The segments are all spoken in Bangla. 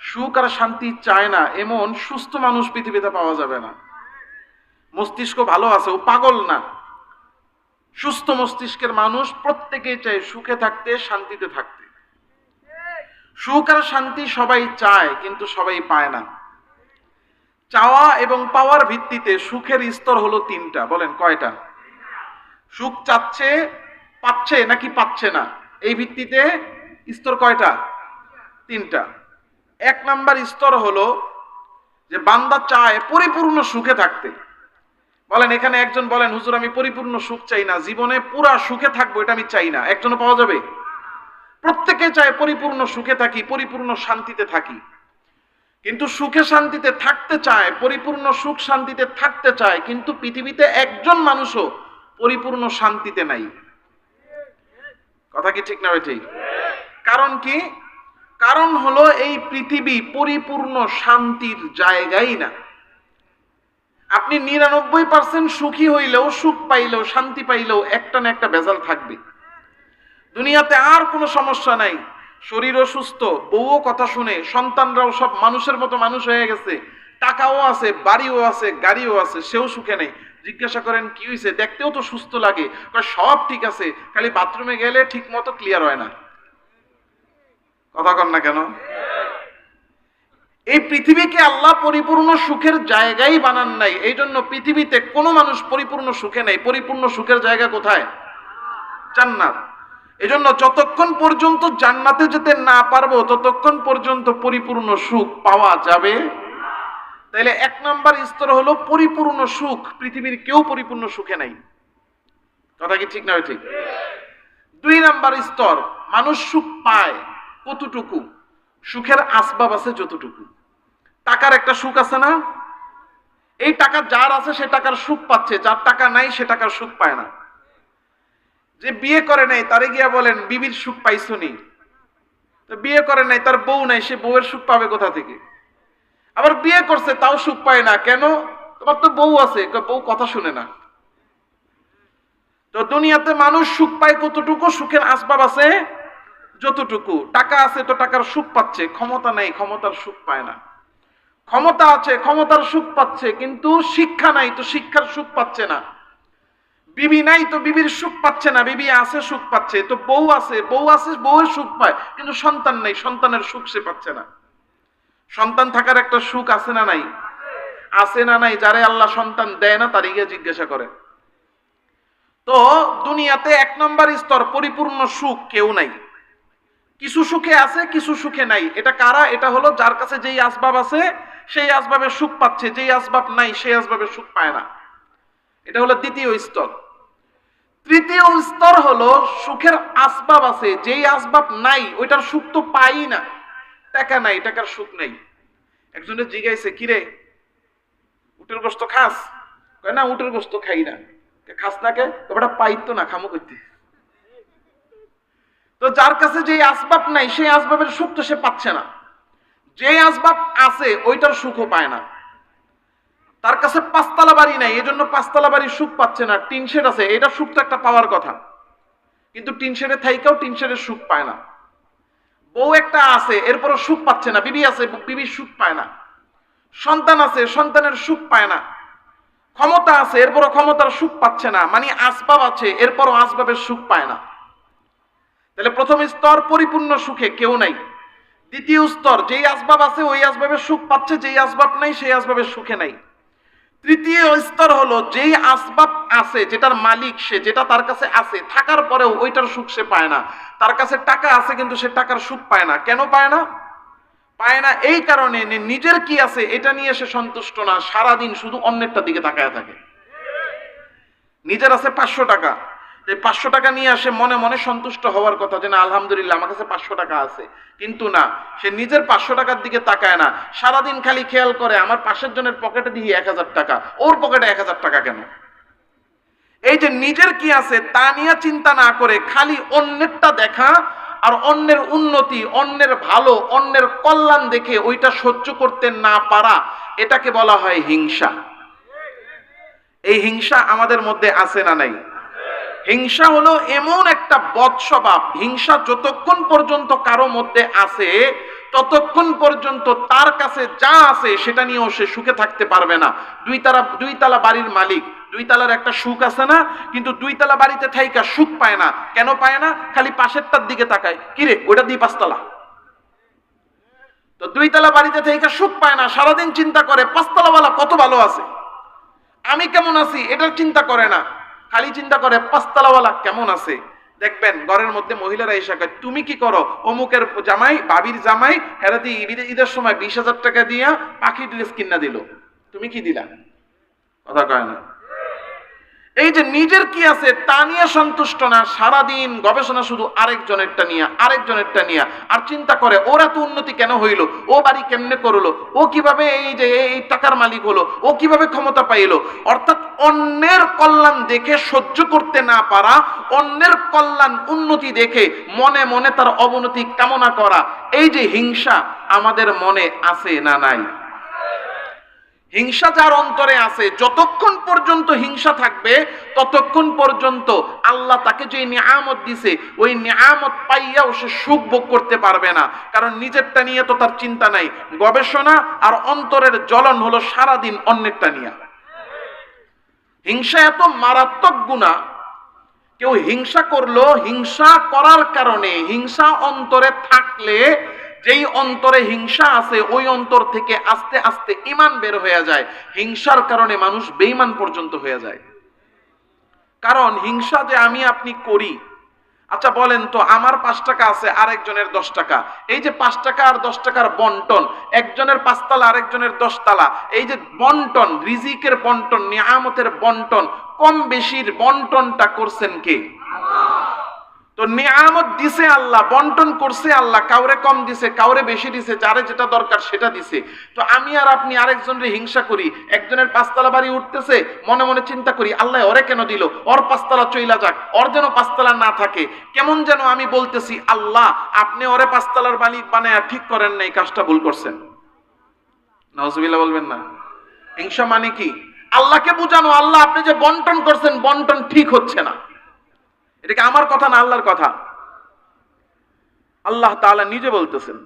সুখ আর শান্তি চায় না এমন সুস্থ মানুষ পৃথিবীতে পাওয়া যাবে না। মস্তিষ্ক ভালো আছে, ও পাগল না। সুস্থ মস্তিষ্কের মানুষ প্রত্যেকেই চায় সুখে থাকতে, শান্তিতে থাকতে। সুখ আর শান্তি সবাই চায়, কিন্তু সবাই পায় না। চাওয়া এবং পাওয়ার ভিত্তিতে সুখের স্তর হলো তিনটা। বলেন কয়টা? সুখ চাচ্ছে, পাচ্ছে নাকি পাচ্ছে না, এই ভিত্তিতে স্তর কয়টা? তিনটা। এক নাম্বার স্তর হলো যে বান্দা চায় পরিপূর্ণ সুখে থাকতে। বলেন এখানে একজন বলেন, হুজুর আমি পরিপূর্ণ সুখ চাই না, জীবনে পুরা সুখে থাকবো এটা আমি চাই না। একজনও পাওয়া যাবে? প্রত্যেকে চায় পরিপূর্ণ সুখে থাকি, পরিপূর্ণ শান্তিতে থাকি। কিন্তু সুখে শান্তিতে থাকতে চায়, পরিপূর্ণ সুখ শান্তিতে থাকতে চায়, কিন্তু পৃথিবীতে একজন মানুষও পরিপূর্ণ শান্তিতে নাই। কথা কি ঠিক না ঠিক? কারণ কি? কারণ হলো এই পৃথিবী পরিপূর্ণ শান্তির জায়গাই না। আপনি 99% সুখী হইলেও, সুখ পাইলেও, শান্তি পাইলেও একটা না একটা ভেজাল থাকবে। দুনিয়াতে আর কোনো সমস্যা নাই, শরীরও সুস্থ, বউও কথা শুনে, সন্তানরাও সব মানুষের মতো মানুষ হয়ে গেছে, টাকাও আছে, বাড়িও আছে, গাড়িও আছে, সেও সুখে নেই। জিজ্ঞাসা করেন কি হয়েছে? দেখতেও তো সুস্থ লাগে। সব ঠিক আছে, খালি বাথরুমে গেলে ঠিক মতো ক্লিয়ার হয় না। কথা কন না কেন? এই পৃথিবীকে আল্লাহ পরিপূর্ণ সুখের জায়গাই বানান নাই। এই জন্য পৃথিবীতে কোনো মানুষ পরিপূর্ণ সুখে নেই। পরিপূর্ণ সুখের জায়গা কোথায়? জান্নাত। এজন্য যতক্ষণ পর্যন্ত জান্নাতে যেতে না পারবো ততক্ষণ পর্যন্ত পরিপূর্ণ সুখ পাওয়া যাবে। তাইলে এক নাম্বার স্তর হলো পরিপূর্ণ সুখ। পৃথিবীর কেউ পরিপূর্ণ সুখে নাই। কথা কি ঠিক না ঠিক? দুই নাম্বার স্তর, মানুষ সুখ পায় কতটুকু? সুখের আসবাব আছে যতটুকু। টাকার একটা সুখ আছে না? এই টাকা যার আছে সে টাকার সুখ পাচ্ছে, যার টাকা নাই সে টাকার সুখ পায় না। যে বিয়ে করে নাই তারে গিয়া বলেন বিবির সুখ পাইছনি? তো বিয়ে করে নাই, তার বউ নাই, সে বউয়ের সুখ পাবে কোথা থেকে? আবার বিয়ে করছে তাও সুখ পায় না। কেন? তোমার তো বউ আছে। বউ কথা শুনে না। তো দুনিয়াতে মানুষ সুখ পায় কতটুকু? সুখের আসবাব আছে যতটুকু। টাকা আছে তো টাকার সুখ পাচ্ছে, ক্ষমতা নাই, ক্ষমতার সুখ পায় না। ক্ষমতা আছে, ক্ষমতার সুখ পাচ্ছে, কিন্তু শিক্ষা নাই তো শিক্ষার সুখ পাচ্ছে না। বিবি নাই তো বিবির সুখ পাচ্ছে না, বিবি আছে সুখ পাচ্ছে। তো বউ আছে, বউ আছে, বউয়ের সুখ পায়, কিন্তু সন্তান নেই, সন্তানের সুখ সে পাচ্ছে না। সন্তান থাকার একটা সুখ আছে না নাই? আছে না নাই? যারে আল্লাহ সন্তান দেয় না তারই গিয়ে জিজ্ঞাসা করে। তো দুনিয়াতে এক নম্বর স্তর পরিপূর্ণ সুখ কেউ নাই। কিছু সুখে আছে, কিছু সুখে নাই। এটা কারা? এটা হলো যার কাছে যেই আসবাব আছে সেই আসবাবের সুখ পাচ্ছে, যেই আসবাব নাই সেই আসবাবের সুখ পায় না। এটা হলো দ্বিতীয় স্তর। তৃতীয় স্তর হলো সুখের আসবাব আছে, যেই আসবাব নাই ওইটার সুখ তো পাই না। টাকা নাই, টাকার সুখ নাই। একজনে জিজ্ঞাসা, কিরে উটের গোস্ত খাস? কয় না, উটের গোস্ত খাই না। খাস না কে? ওটা পাইতো না, খামো করতে। তো যার কাছে যে আসবাব নাই সেই আসবাবের সুখ তো সে পাচ্ছে না। যে আসবাব আছে ওইটার সুখও পায় না। তার কাছে পাঁচতলা বাড়ি নাই, এজন্য পাঁচতলা বাড়ির সুখ পাচ্ছে না। টিন শেড আছে, এটা সুখ তো একটা পাওয়ার কথা, কিন্তু টিন শেডে থাইকাও টিন শেডের সুখ পায় না। বউ একটা আছে, এরপরও সুখ পাচ্ছে না। বিবি আছে, বিবির সুখ পায় না। সন্তান আছে, সন্তানের সুখ পায় না। ক্ষমতা আছে, এরপরও ক্ষমতার সুখ পাচ্ছে না। মানে আসবাব আছে, এরপরও আসবাবের সুখ পায় না। তাহলে প্রথম স্তর পরিপূর্ণ সুখে কেউ নাই। দ্বিতীয় স্তর, যেই আসবাব আছে ওই আসবাবের সুখ পাচ্ছে, যেই আসবাব নাই সেই আসবাবের সুখে নাই। তৃতীয় স্তর হলো যেই আসবাব আছে, যেটার মালিক সে, যেটা তার কাছে আছে, থাকার পরেও ওইটার সুখ সে পায় না। তার কাছে টাকা আছে কিন্তু সে টাকার সুখ পায় না। কেন পায় না? পায় না এই কারণে নিজের কি আছে এটা নিয়ে সে সন্তুষ্ট না, সারাদিন শুধু অন্যেরটা দিকে তাকায় থাকে। নিজের আছে 500 টাকা, 500 টাকা নিয়ে আসে মনে মনে সন্তুষ্ট হওয়ার কথা যে না আলহামদুলিল্লাহ আমার কাছে 500 টাকা আছে, কিন্তু না, সে নিজের 500 টাকার দিকে তাকায় না। সারাদিন খালি খেয়াল করে আমার পাশের জনের পকেটে দিয়ে 1000 টাকা, ওর পকেটে 1000 টাকা কেন। এই যে নিজের কি আছে তা নিয়ে চিন্তা না করে খালি অন্যেরটা দেখা আর অন্যের উন্নতি, অন্যের ভালো, অন্যের কল্যাণ দেখে ওইটা সহ্য করতে না পারা, এটাকে বলা হয় হিংসা। এই হিংসা আমাদের মধ্যে আছে না নাই? হিংসা হলো এমন একটা বদ স্বভাব, হিংসা যতক্ষণ পর্যন্ত কারো মধ্যে আছে ততক্ষণ পর্যন্ত তার কাছে যা আছে সেটা নিয়েও সে সুখে থাকতে পারবে না। দুই তালা বাড়ির মালিক, দুই তালার একটা সুখ আছে না, কিন্তু দুই তালা বাড়িতে থাইকা সুখ পায় না। কেন পায় না? খালি পাশেরটার দিকে তাকায়, কিরে ওটা দিয়ে পাঁচতলা। তো দুই তালা বাড়িতে থাইকা সুখ পায় না, সারাদিন চিন্তা করে পাঁচতলাওয়ালা কত ভালো আছে, আমি কেমন আছি এটার চিন্তা করে না, খালি চিন্তা করে পাঁচতলাওয়ালা কেমন আছে। দেখবেন ঘরের মধ্যে মহিলারা এসে কয়, তুমি কি করো? অমুকের জামাই, ভাবির জামাই হেরাতি ঈদের সময় 20,000 টাকা দিয়া পাখি ড্রেস কিনা দিল, তুমি কি দিলা? কথা কয় না। এই যে নিজের কি আছে তা নিয়ে সন্তুষ্ট না, সারাদিন গবেষণা শুধু আরেকজনেরটা নিয়ে, আরেকজনেরটা নিয়ে, আর চিন্তা করে ওরা তো উন্নতি কেন হইলো, ও বাড়ি কেমনে করলো, ও কিভাবে এই যে এই টাকার মালিক হলো, ও কিভাবে ক্ষমতা পাইলো। অর্থাৎ অন্যের কল্যাণ দেখে সহ্য করতে না পারা, অন্যের কল্যাণ উন্নতি দেখে মনে মনে তার অবনতি কামনা করা, এই যে হিংসা আমাদের মনে আছে না নাই? হিংসা যার অন্তরে আছে, যতক্ষণ পর্যন্ত হিংসা থাকবে ততক্ষণ পর্যন্ত আল্লাহ তাকে যে নিয়ামত দিছে ওই নিয়ামত পাইয়াও সে সুখ ভোগ করতে পারবে না। কারণ নিজেরটা নিয়ে তো তার চিন্তা নাই, গবেষণা আর অন্তরের জ্বলন হলো সারাদিন অন্যেরটা নিয়ে। হিংসা এত মারাত্মক গুনাহ, কেউ হিংসা করলো, হিংসা করার কারণে, হিংসা অন্তরে থাকলে, যেই অন্তরে হিংসা আছে ওই অন্তর থেকে আস্তে আস্তে ঈমান বের হয়ে যায়। হিংসার কারণে মানুষ বেঈমান পর্যন্ত হয়ে যায়। কারণ হিংসা যে আমি আপনি করি, আচ্ছা বলেন তো, আমার 5 টাকা আছে, আরেকজনের 10 টাকা, এই যে 5 টাকা আর 10 টাকার বন্টন, একজনের 5 তালা আরেকজনের 10 তালা, এই যে বন্টন, রিজিকের বন্টন, নিয়ামতের বন্টন, কম বেশির বন্টনটা করছেন কে? তো নিয়ামত দিছে আল্লাহ, বন্টন করছে আল্লাহ, কাউরে কম দিছে, কাউরে বেশি দিছে, যারে যেটা দরকার সেটা দিছে। তো আমি আর আপনি আরেকজনের হিংসা করি, একজনের 5 তালা বাড়ি উঠতেছে, মনে মনে চিন্তা করি আল্লাহ ওরে কেন দিল, ওর 5 তালা চইলা যাক, ওর যেন 5 তালা না থাকে। কেমন যেন আমি বলতেছি আল্লাহ আপনি ওরে 5 তালার মালিক বানায়া ঠিক করেন নাই, কাজটা ভুল করছেন। নাউজুবিল্লাহ বলবেন না? হিংসা মানে কি? আল্লাহকে বুঝানো আল্লাহ আপনি যে বন্টন করছেন বন্টন ঠিক হচ্ছে না। এটা কি আমার কথা না আল্লাহর কথা? আল্লাহ তাআলা নিজে বলতেছেন,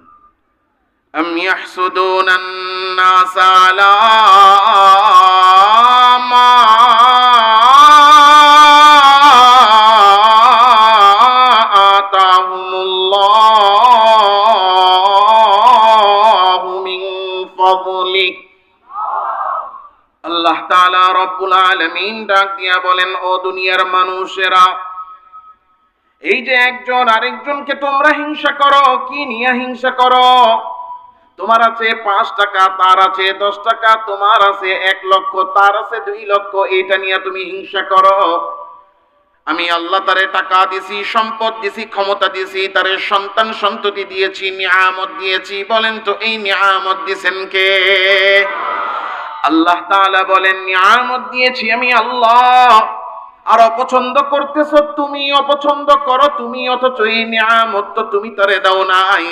আম ইয়াহসুদুনান নাস আলা মা আতাহুমুল্লাহু মিন ফাদলি। আল্লাহ তাআলা রব্বুল আলামিন ডাক দিয়া বলেন, ও দুনিয়ার মানুষেরা, এই যে একজন আরেকজনকে তোমরা হিংসা করো, কি নিয়ে হিংসা করো? তোমার আছে 5 টাকা, তার আছে 10 টাকা, তোমার আছে 1 লক্ষ, তার আছে 2 লক্ষ, এটা নিয়ে তুমি হিংসা করো। আমি আল্লাহ তারে টাকা দিছি, সম্পদ দিছি, ক্ষমতা দিছি, তারে সন্তান সন্ততি দিয়েছি, নিয়ামত দিয়েছি। বলেন তো এই নিয়ামত দিছেন কে? আল্লাহ তাআলা বলেন নিয়ামত দিয়েছি আমি আল্লাহ। আর অপছন্দ করতেছো তুমি, অপছন্দ করো তুমি, অথচ এই নিয়ামত তো তুমি তারে দাও নাই।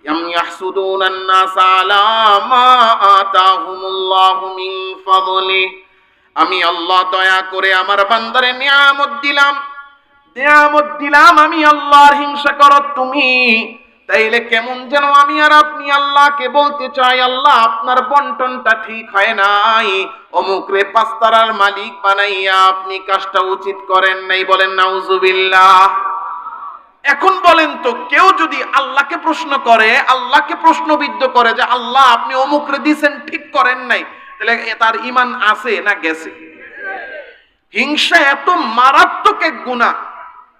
আম ইয়াহসুদুনান নাস আলা মা আতাহুমুল্লাহু মিন ফাদলি। আমি আল্লাহ দয়া করে আমার বান্দারে নিয়ামত দিলাম, নিয়ামত দিলাম, আমি আল্লাহর হিংসা করো তুমি। তাইলে কেমন যেন আমি আর আপনি আল্লাহকে বলতে চাই আল্লাহ আপনার বন্টনটা ঠিক হয় নাই, অমুক রে 5 তারার মালিক বানাইয়া আপনি কাজটা উচিত করেন নাই। বলেন নাউজুবিল্লাহ। এখন বলেন তো, কেউ যদি আল্লাহকে প্রশ্ন করে, আল্লাহকে প্রশ্নবিদ্ধ করে যে আল্লাহ আপনি অমুক রে দিয়েছেন ঠিক করেন নাই, তাহলে তার ঈমান আছে না গেছে? হিংসা এত মারাত্মক এক গুনাহ,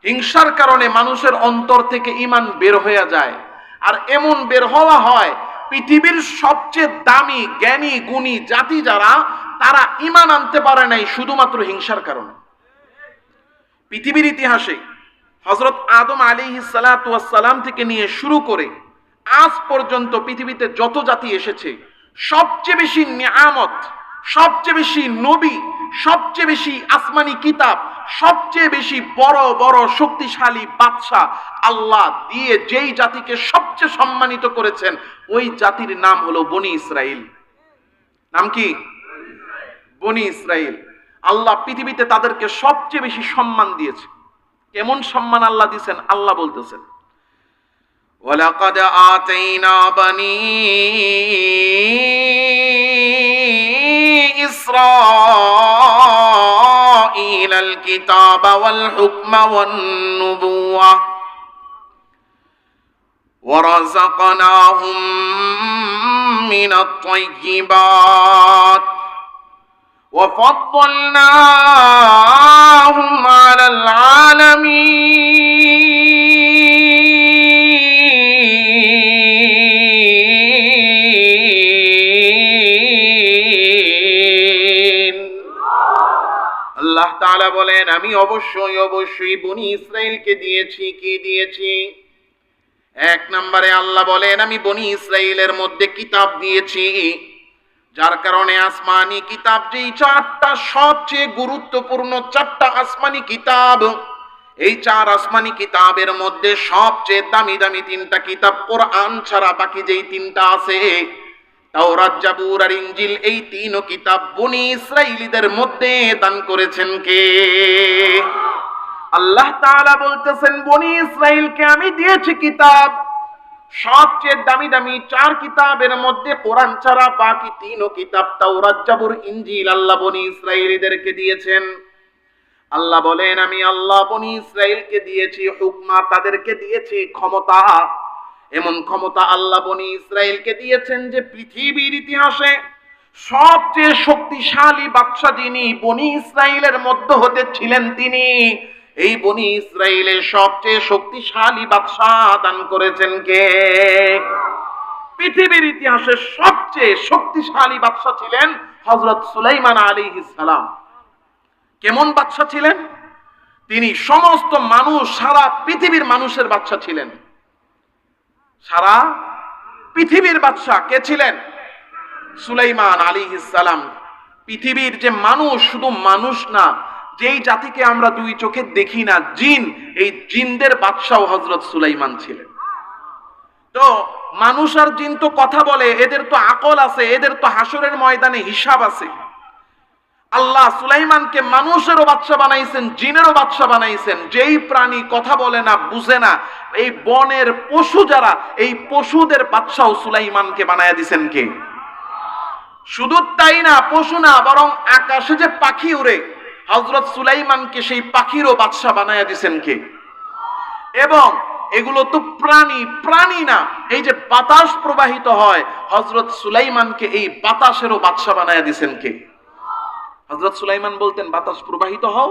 হিংসার কারণে মানুষের অন্তর থেকে ঈমান বের হয়ে যায়। আর এমন বের হওয়া হয়, পৃথিবীর সবচেয়ে দামি জ্ঞানী গুণী জাতি যারা, তারা ঈমান আনতে পারে নাই শুধুমাত্র হিংসার কারণে। পৃথিবীর ইতিহাসে হযরত আদম আলাইহিস সালাতু ওয়াস সালাম থেকে নিয়ে শুরু করে আজ পর্যন্ত পৃথিবীতে যত জাতি এসেছে, সবচেয়ে বেশি নিয়ামত, সবচেয়ে বেশি নবী, সবচেয়ে বেশি আসমানি কিতাব, সবচেয়ে বেশি বড় বড় শক্তিশালী বাদশা আল্লাহ দিয়ে যেই জাতিকে সবচেয়ে সম্মানিত করেছেন, ওই জাতির নাম হলো বনি ইসরাইল। নাম কি? বনি ইসরাইল। আল্লাহ পৃথিবীতে তাদেরকে সবচেয়ে বেশি সম্মান দিয়েছে। কেমন সম্মান আল্লাহ দিয়েছেন? আল্লাহ বলতেছেন, ওয়ালাকাদ আতাইনা বনি ইসরাঈলাল কিতাবা ওয়াল হুকমা ওয়ান নুবুওয়া ورزقناهم من الطيبات وفضلناهم على العالمين আল্লাহ তাআলা বলেন আমি অবশ্যই বনি ইসরাইলকে দিয়েছি কি দিয়েছি। এক নম্বরে আল্লাহ বলেন আমি বনি ইসরাইলের মধ্যে কিতাব দিয়েছি, যার কারণে আসমানি কিতাব যেই চারটা সবচেয়ে গুরুত্বপূর্ণ চারটা আসমানি কিতাব, এই চার আসমানি কিতাবের মধ্যে সবচেয়ে দামি তিনটা কিতাব কোরআন ছাড়া বাকি যেই তিনটা আছে তাওরাত জাবুর আর ইনজিল, এই তিনও কিতাব বনি ইসরাইলীদের মধ্যে দান করেছেন কে? আল্লাহ তাআলা বলতেছেন বনি ইসরাইলকে আমি দিয়েছি কিতাব, সবচেয়ে দামি চার কিতাবের মধ্যে কোরআন ছাড়া বাকি তিনও কিতাব তাওরাত জাবুর ইনজিল আল্লাহ বনি ইসরাইলীদেরকে দিয়েছেন। আল্লাহ বলেন আমি আল্লাহ বনি ইসরাইলকে দিয়েছি হুকমা, তাদেরকে দিয়েছি ক্ষমতা। এমন ক্ষমতা আল্লাহ বনি ইসরাইলকে দিয়েছেন যে পৃথিবীর ইতিহাসে সবচেয়ে শক্তিশালী বাদশা যিনি বনি ইসরাইলের মধ্যে হতে ছিলেন তিনি, এই বনি ইসরাইলের সবচেয়ে শক্তিশালী বাদশা দান করেছেন কে? পৃথিবীর ইতিহাসে সবচেয়ে শক্তিশালী বাদশা ছিলেন হযরত সুলাইমান আলাইহিস সালাম। কেমন বাদশা ছিলেন তিনি? সমস্ত মানুষ, সারা পৃথিবীর মানুষের বাদশা ছিলেন। সারা পৃথিবীর বাদশা কে ছিলেন? সুলাইমান আলাইহিস সালাম। পৃথিবীর যে মানুষ, শুধু মানুষ না, যেই জাতিকে আমরা দুই চোখে দেখি না, জিন, এই জিনদের বাদশাও হযরত সুলাইমান ছিলেন। তো মানুষ আর জিন তো কথা বলে, এদের তো আকল আছে, এদের তো হাসরের ময়দানে হিসাব আছে। আল্লাহ সুলাইমানকে মানুষেরও বাদশা বানাইছেন, জিনেরও বাদশা বানাইছেন। যেই প্রাণী কথা বলে না, বুঝে না, এই বনের পশু যারা, এই পশুদের বাদশাও সুলাইমানকে বানায়া দিছেন কে? শুধু তাই না, পশু না, বরং আকাশে যে পাখি উড়ে, হযরত সুলাইমানকে সেই পাখিরও বাদশা বানায়া দিছেন কে? এবং এগুলো তো প্রাণী না, এই যে বাতাস প্রবাহিত হয়, হযরত সুলাইমানকে এই বাতাসেরও বাদশা বানায়া দিছেন কে? হযরত সুলাইমান বলতেন বাতাস প্রবাহিত হও,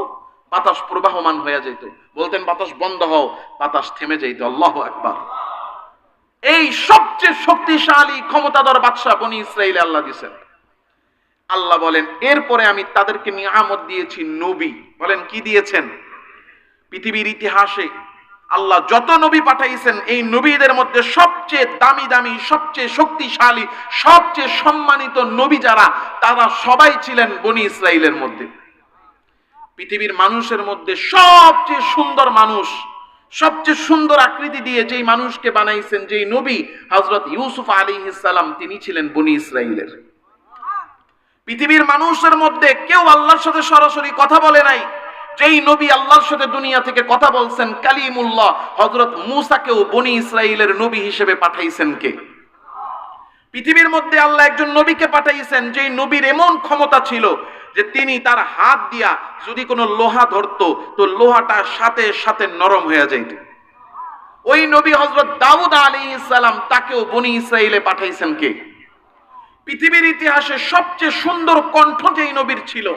বাতাস প্রবাহমান হয়ে যেত। বলতেন বাতাস বন্ধ হও, বাতাস থেমে যেত। আল্লাহু আকবার। এই সবচেয়ে শক্তিশালী ক্ষমতাধর বাদশা বনি ইসরাইলে আল্লাহ দিয়েছেন। আল্লাহ বলেন এরপরে আমি তাদেরকে নিয়ামত দিয়েছি নবী। বলেন কি দিয়েছেন? পৃথিবীর ইতিহাসে আল্লাহ যত নবী পাঠাইছেন, এই নবীদের মধ্যে সবচেয়ে দামি, সবচেয়ে শক্তিশালী, সবচেয়ে সম্মানিত নবী যারা, তারা সবাই ছিলেন বনি ইসরাইলের মধ্যে। পৃথিবীর মানুষের মধ্যে সবচেয়ে সুন্দর মানুষ, সবচেয়ে সুন্দর আকৃতি দিয়ে যেই মানুষকে বানাইছেন, যেই নবী, হযরত ইউসুফ আলাইহিস সালাম, তিনি ছিলেন বনি ইসরাইলের। পৃথিবীর মানুষের মধ্যে কেউ আল্লাহর সাথে সরাসরি কথা বলে নাই। যেই নবী আল্লাহর সাথে দুনিয়া থেকে কথা বলছেন, কালিমুল্লাহ, হযরত মূসাকেও বনি ইসরাইলের নবী হিসেবে পাঠাইছেন কে? পৃথিবীর মধ্যে আল্লাহ একজন নবীকে পাঠাইছেন, যেই নবীর এমন ক্ষমতা ছিল যে তিনি তার হাত দিয়া যদি কোনো লোহা ধরতো তো লোহাটা সাথে সাথে নরম হয়ে যাইত। ওই নবী হযরত দাউদ আলাইহিস সালাম, তাকেও বনি ইসরাইলে পাঠাইছেন কে? পৃথিবীর ইতিহাসে সবচেয়ে সুন্দর কণ্ঠ যেই নবীর ছিল,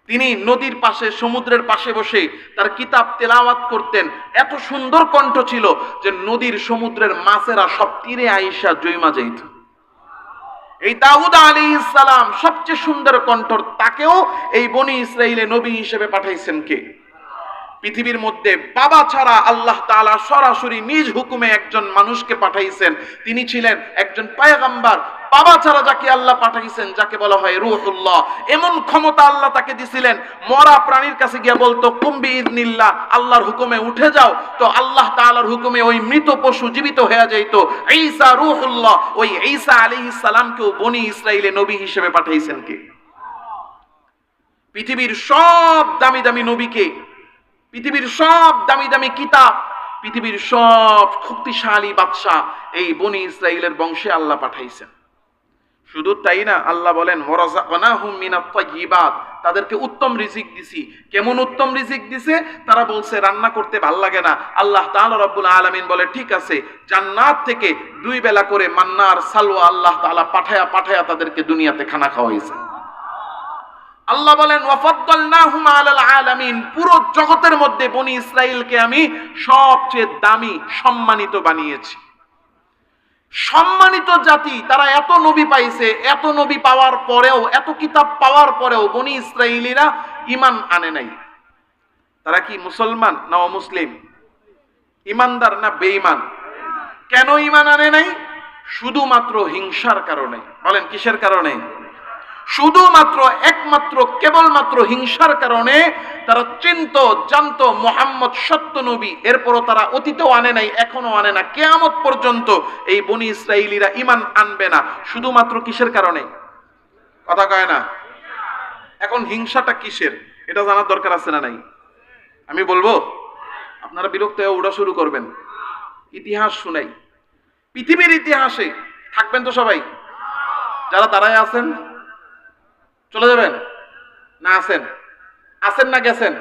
তিনি নদীর পাশে, সমুদ্রের পাশে বসে তার কিতাব তেলাওয়াত করতেন। এত সুন্দর কণ্ঠ ছিল যে নদীর, সমুদ্রের মাছেরা সব তীরে আইসা জৈমা যাইত। এই দাউদ আলাইহিস সালাম সবচেয়ে সুন্দর কণ্ঠ, তাকেও এই বনি ইসরাইলে নবী হিসেবে পাঠাইছেন কে? পৃথিবীর মধ্যে বাবা ছাড়া আল্লাহ তাআলা সরাসরি নিজ হুকুমে একজন মানুষকে পাঠাইছেন, তিনি ছিলেন একজন পয়গম্বর। বাবা ছাড়া যাকে আল্লাহ পাঠাইছেন, যাকে বলা হয় রূহুল্লাহ, এমন ক্ষমতা আল্লাহ তাকে দিছিলেন, মরা প্রাণীর কাছে গিয়ে বলতো কুম বিইذনিল্লাহ, আল্লাহর হুকুমে উঠে যাও, তো আল্লাহ তাআলার হুকুমে ওই মৃত পশু জীবিত হয়ে যেত। ঈসা রূহুল্লাহ, ওই ঈসা আলাইহিস সালামকেও বনি ইসরাইলে নবী হিসেবে পাঠাইছেন কে? পৃথিবীর সব দামি নবীকে, পৃথিবীর সব দামি কিতাব, পৃথিবীর সব শক্তিশালী বাদশাহ এই বনি ইসরাইলের বংশে আল্লাহ পাঠাইছেন। শুধু তাই না, আল্লাহ বলেন ওয়ারাযাকনাহুম মিনাত তাইয়্যিবাত, তাদেরকে উত্তম রিজিক দিছি। কেমন উত্তম রিজিক দিছে? তারা বলছে রান্না করতে ভাল লাগে না। আল্লাহ তাআলা রব্বুল আলামিন বলে ঠিক আছে, জান্নাত থেকে 2 বেলা করে মান্না আর সালওয়া আল্লাহ তাআলা পাঠায়া তাদেরকে দুনিয়াতে খানা খাওয়াইছে। আল্লাহ বলেন ওয়াফাদ্দালনাহুম আলাল আলামিন, পুরো জগতের মধ্যে বনি ইসরাইলকে আমি সবচেয়ে দামি সম্মানিত বানিয়েছি। সম্মানিত জাতি, তারা এত নবী পাইছে, এত নবী পাওয়ার পরেও, এত কিতাব পাওয়ার পরেও বনি ইসরাইলিরা ঈমান আনে নাই। তারা কি মুসলমান না অমুসলিম? ঈমানদার না বেঈমান? কেন ঈমান আনে নাই? শুধুমাত্র হিংসার কারণে। বলেন কিসের কারণে? শুধুমাত্র একমাত্র কেবলমাত্র হিংসার কারণে। তারা জানতো মুহাম্মদ সত্য নবী, এরপরও তারা অতীতেও আনে নাই, এখনো আনে না, কিয়ামত পর্যন্ত এই বনি ইসরাইলিরা ঈমান আনবে না। শুধুমাত্র কিসের কারণে? কথা কয় না। এখন হিংসাটা কিসের এটা জানার দরকার আছে না নাই? আমি বলবো, আপনারা বিরক্ত হয়ে উড়া শুরু করবেন। ইতিহাস শুনাই, পৃথিবীর ইতিহাসে থাকবেন তো সবাই? যারা দাঁড়ায় আছেন চলে যাবেন না? আছেন না গেছেন?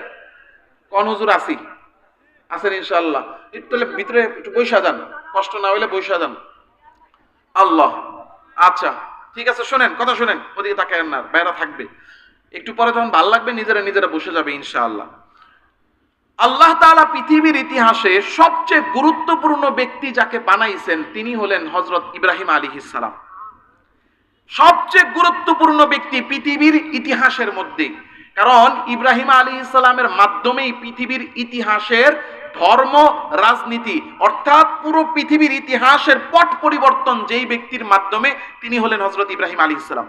কোন হুজুর আছেন ইনশাআল্লাহ। একটু ভিতরে একটু বৈশা যান, কষ্ট না হইলে বৈশা যান। আল্লাহ, আচ্ছা ঠিক আছে, শোনেন, কথা শোনেন, ওদিকে তাকায়েন না, বাইরে থাকবে। একটু পরে যখন ভাল লাগবে নিজেরা বসে যাবে ইনশাআল্লাহ। আল্লাহ তাআলা পৃথিবীর ইতিহাসে সবচেয়ে গুরুত্বপূর্ণ ব্যক্তি যাকে বানাইছেন তিনি হলেন হযরত ইব্রাহিম আলাইহিস সালাম। সবচেয়ে গুরুত্বপূর্ণ ব্যক্তি পৃথিবীর ইতিহাসের মধ্যে, কারণ ইব্রাহিম আলাইহিস সালামের মাধ্যমেই পৃথিবীর ইতিহাসের ধর্ম রাজনীতি অর্থাৎ পুরো পৃথিবীর ইতিহাসের পট পরিবর্তন যেই ব্যক্তির মাধ্যমে, তিনি হলেন হযরত ইব্রাহিম আলাইহিস সালাম।